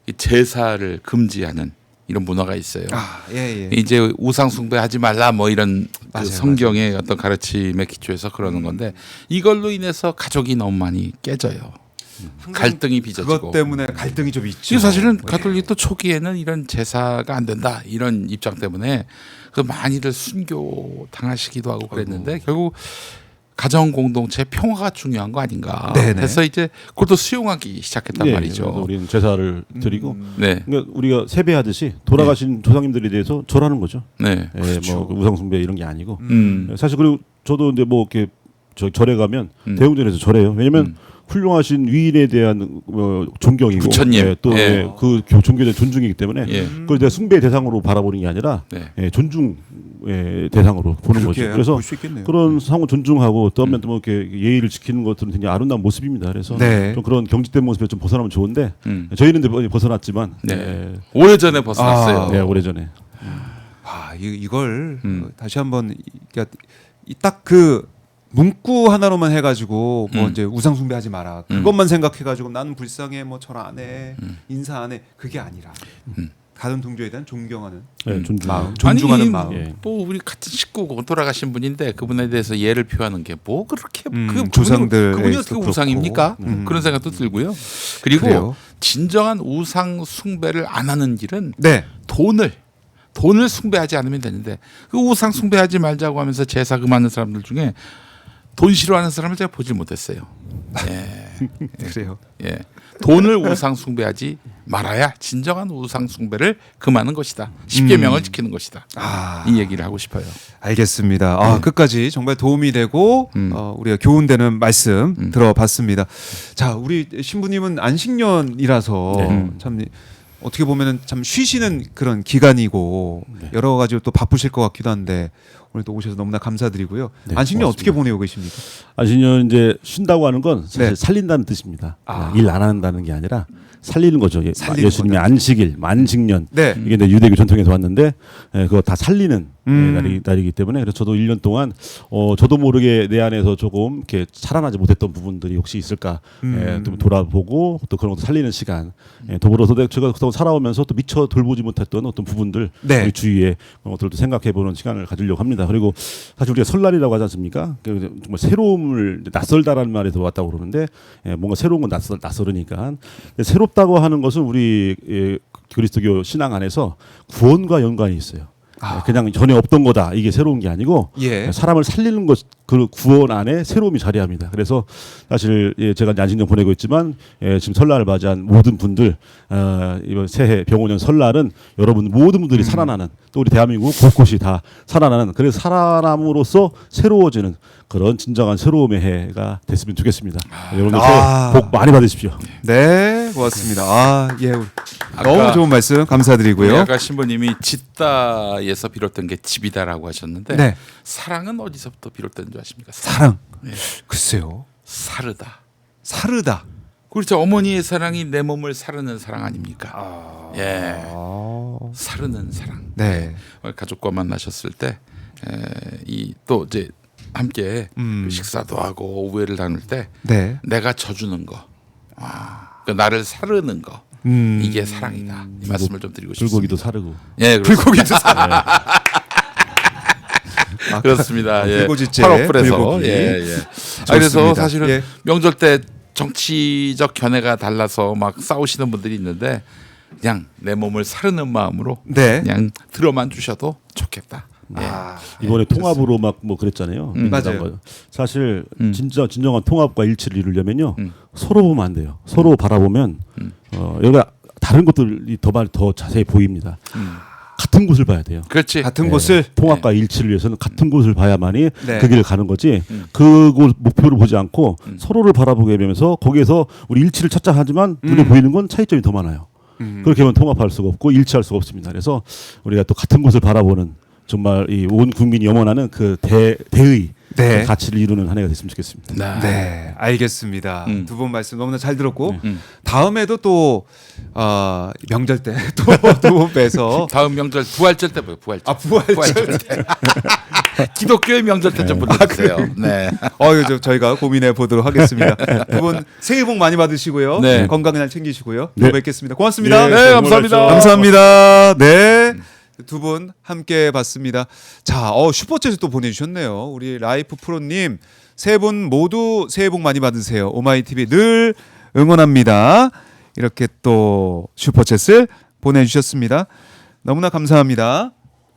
이 제사를 금지하는 이런 문화가 있어요. 아 예. 이제 우상 숭배하지 말라 뭐 이런 그 맞아요, 성경의 어떤 가르침에 기초해서 그러는 건데 이걸로 인해서 가족이 너무 많이 깨져요. 갈등이 빚어지고. 그것 때문에 갈등이 좀 있죠. 지금 사실은 예. 가톨릭도 초기에는 이런 제사가 안 된다 이런 입장 때문에 그 많이들 순교 당하시기도 하고 그랬는데 결국 가정 공동체 평화가 중요한 거 아닌가. 네네. 해서 이제 그것도 수용하기 시작했단 예, 말이죠. 그래서 우리는 제사를 드리고 네, 그러니까 우리가 세배하듯이 돌아가신 조상님들에 대해서 절하는 거죠. 네, 예, 뭐 우상 숭배 이런 게 아니고 사실 그리고 저도 이제 뭐 이렇게 저 절에 가면 대웅전에서 절해요. 왜냐면 훌륭하신 위인에 대한 존경이고 부처님. 예, 또 예. 그 종교에 대한 존중이기 때문에 예. 그걸 내가 숭배 대상으로 바라보는 게 아니라 네. 예, 존중 대상으로 보는 거죠. 그래서 볼 수 있겠네요. 그런 상호 존중하고 또 한면 뭐 이렇게 예의를 지키는 것들은 굉장히 아름다운 모습입니다. 그래서 네. 좀 그런 경직된 모습에 좀 벗어나면 좋은데 음. 저희는 이제 벗어났지만 네. 오래전에 벗어났어요. 아. 네, 오래전에 아 이걸 다시 한번 딱 그 문구 하나로만 해가지고 뭐 이제 우상 숭배하지 마라 그것만 생각해가지고 나는 불쌍해 뭐 절 안 해 인사 안 해 그게 아니라 다른 동료에 대한 존경하는 네, 존중. 마음, 존중하는 아니, 마음. 예. 뭐 우리 같은 식구고 돌아가신 분인데 그분에 대해서 예를 표하는 게 뭐 그렇게 조상들의 그분이 어떻게 그렇고. 우상입니까? 그런 생각도 들고요. 그리고 그래요. 진정한 우상 숭배를 안 하는 길은 네. 돈을 숭배하지 않으면 되는데 그 우상 숭배하지 말자고 하면서 제사 금하는 사람들 중에 돈 싫어하는 사람을 제가 보질 못했어요. 예. 그래요. 예. 돈을 우상 숭배하지 말아야 진정한 우상 숭배를 금하는 것이다. 10계명을 지키는 것이다. 아. 이 얘기를 하고 싶어요. 알겠습니다. 끝까지 정말 도움이 되고 우리가 교훈되는 말씀 들어봤습니다. 자, 우리 신부님은 안식년이라서 참 어떻게 보면은 참 쉬시는 그런 기간이고 여러 가지로 또 바쁘실 것 같기도 한데 오늘 또 오셔서 너무나 감사드리고요. 네, 안식년 고맙습니다. 어떻게 보내고 계십니까? 안식년 이제 쉰다고 하는 건 사실 네. 살린다는 뜻입니다. 아. 일 안 한다는 게 아니라 살리는 거죠. 살리는 예수님의 거다. 안식일, 만식년 네. 이게 이제 유대교 전통에서 왔는데 그거 다 살리는 음. 날이기 때문에 그래서 저도 1년 동안 저도 모르게 내 안에서 조금 이렇게 살아나지 못했던 부분들이 혹시 있을까 좀 돌아보고 또 그런 것도 살리는 시간 더불어서 제가 그동안 살아오면서 또 미처 돌보지 못했던 어떤 부분들 네. 우리 주위에 그런 것들도 생각해보는 시간을 가지려고 합니다. 그리고 사실 우리가 설날이라고 하지 않습니까? 정말 새로움을 낯설다라는 말에서 왔다고 그러는데 뭔가 새로운 건 낯설으니까 새롭다고 하는 것은 우리 그리스도교 신앙 안에서 구원과 연관이 있어요. 그냥 전에 없던 거다 이게 새로운 게 아니고 예. 사람을 살리는 것 그 구원 안에 새로움이 자리합니다. 그래서 사실 제가 안식년 보내고 있지만 지금 설날을 맞이한 모든 분들 이번 새해 병원년 설날은 여러분 모든 분들이 살아나는 또 우리 대한민국 곳곳이 다 살아나는 그래서 살아남으로써 새로워지는 그런 진정한 새로움의 해가 됐으면 좋겠습니다. 여러분들 새해 복 많이 받으십시오. 네, 고맙습니다. 예, 너무 아까 좋은 말씀 감사드리고요. 아까 신부님이 짓다에서 비롯된 게 집이다라고 하셨는데 네. 사랑은 어디서부터 비롯된 줄 아십니까? 사랑. 네. 글쎄요. 사르다. 사르다. 그렇죠. 어머니의 사랑이 내 몸을 사르는 사랑 아닙니까? 예. 사르는 사랑. 네. 가족과 만나셨을 때 이 또 이제 함께 그 식사도 하고 오후회를 나눌 때 네. 내가 져주는 거, 그 나를 사르는 거 이게 사랑이다. 이 말씀을 좀 드리고 싶습니다. 불고기도 사르고. 예, 불고기도 사르고. 그렇습니다. 예. 불고지째, 8월불에서 불고기. 예. 좋습니다. 그래서 사실은 예. 명절 때 정치적 견해가 달라서 막 싸우시는 분들이 있는데 그냥 내 몸을 사르는 마음으로 네. 그냥 들어만 주셔도 좋겠다. 예. 이번에 통합으로 막 뭐 그랬잖아요. 맞아요. 거. 사실 진정한 통합과 일치를 이루려면요 서로 보면 안 돼요. 음. 서로 바라보면 여기가 다른 것들이 더 자세히 보입니다. 같은 곳을 봐야 돼요. 그렇지. 같은 곳을 통합과 일치를 위해서는 같은 곳을 봐야만이 네. 그 길을 가는 거지. 그곳 목표를 보지 않고 서로를 바라보게 되면서 거기에서 우리 일치를 찾자 하지만 눈에 보이는 건 차이점이 더 많아요. 그렇게 하면 통합할 수가 없고 일치할 수가 없습니다. 그래서 우리가 또 같은 곳을 바라보는 정말 이 온 국민이 염원하는 그 대의 네. 그 가치를 이루는 한 해가 됐으면 좋겠습니다. 네, 알겠습니다. 두 분 말씀 너무나 잘 들었고 네. 다음에도 또 명절 때 또 두 분 빼서 다음 명절 부활절 때 뭐요? 부활절. 부활절 때. 기독교의 명절 때 좀 보내주세요. 네. 저희가 고민해 보도록 하겠습니다. 두 분 새해 복 많이 받으시고요. 네. 건강 잘 챙기시고요. 또 네. 뵙겠습니다. 고맙습니다. 네, 감사합니다. 감사합니다. 네. 두 분 함께 봤습니다. 자, 슈퍼챗을 또 보내주셨네요. 우리 라이프 프로님 세 분 모두 새해 복 많이 받으세요. 오마이TV 늘 응원합니다. 이렇게 또 슈퍼챗을 보내주셨습니다. 너무나 감사합니다.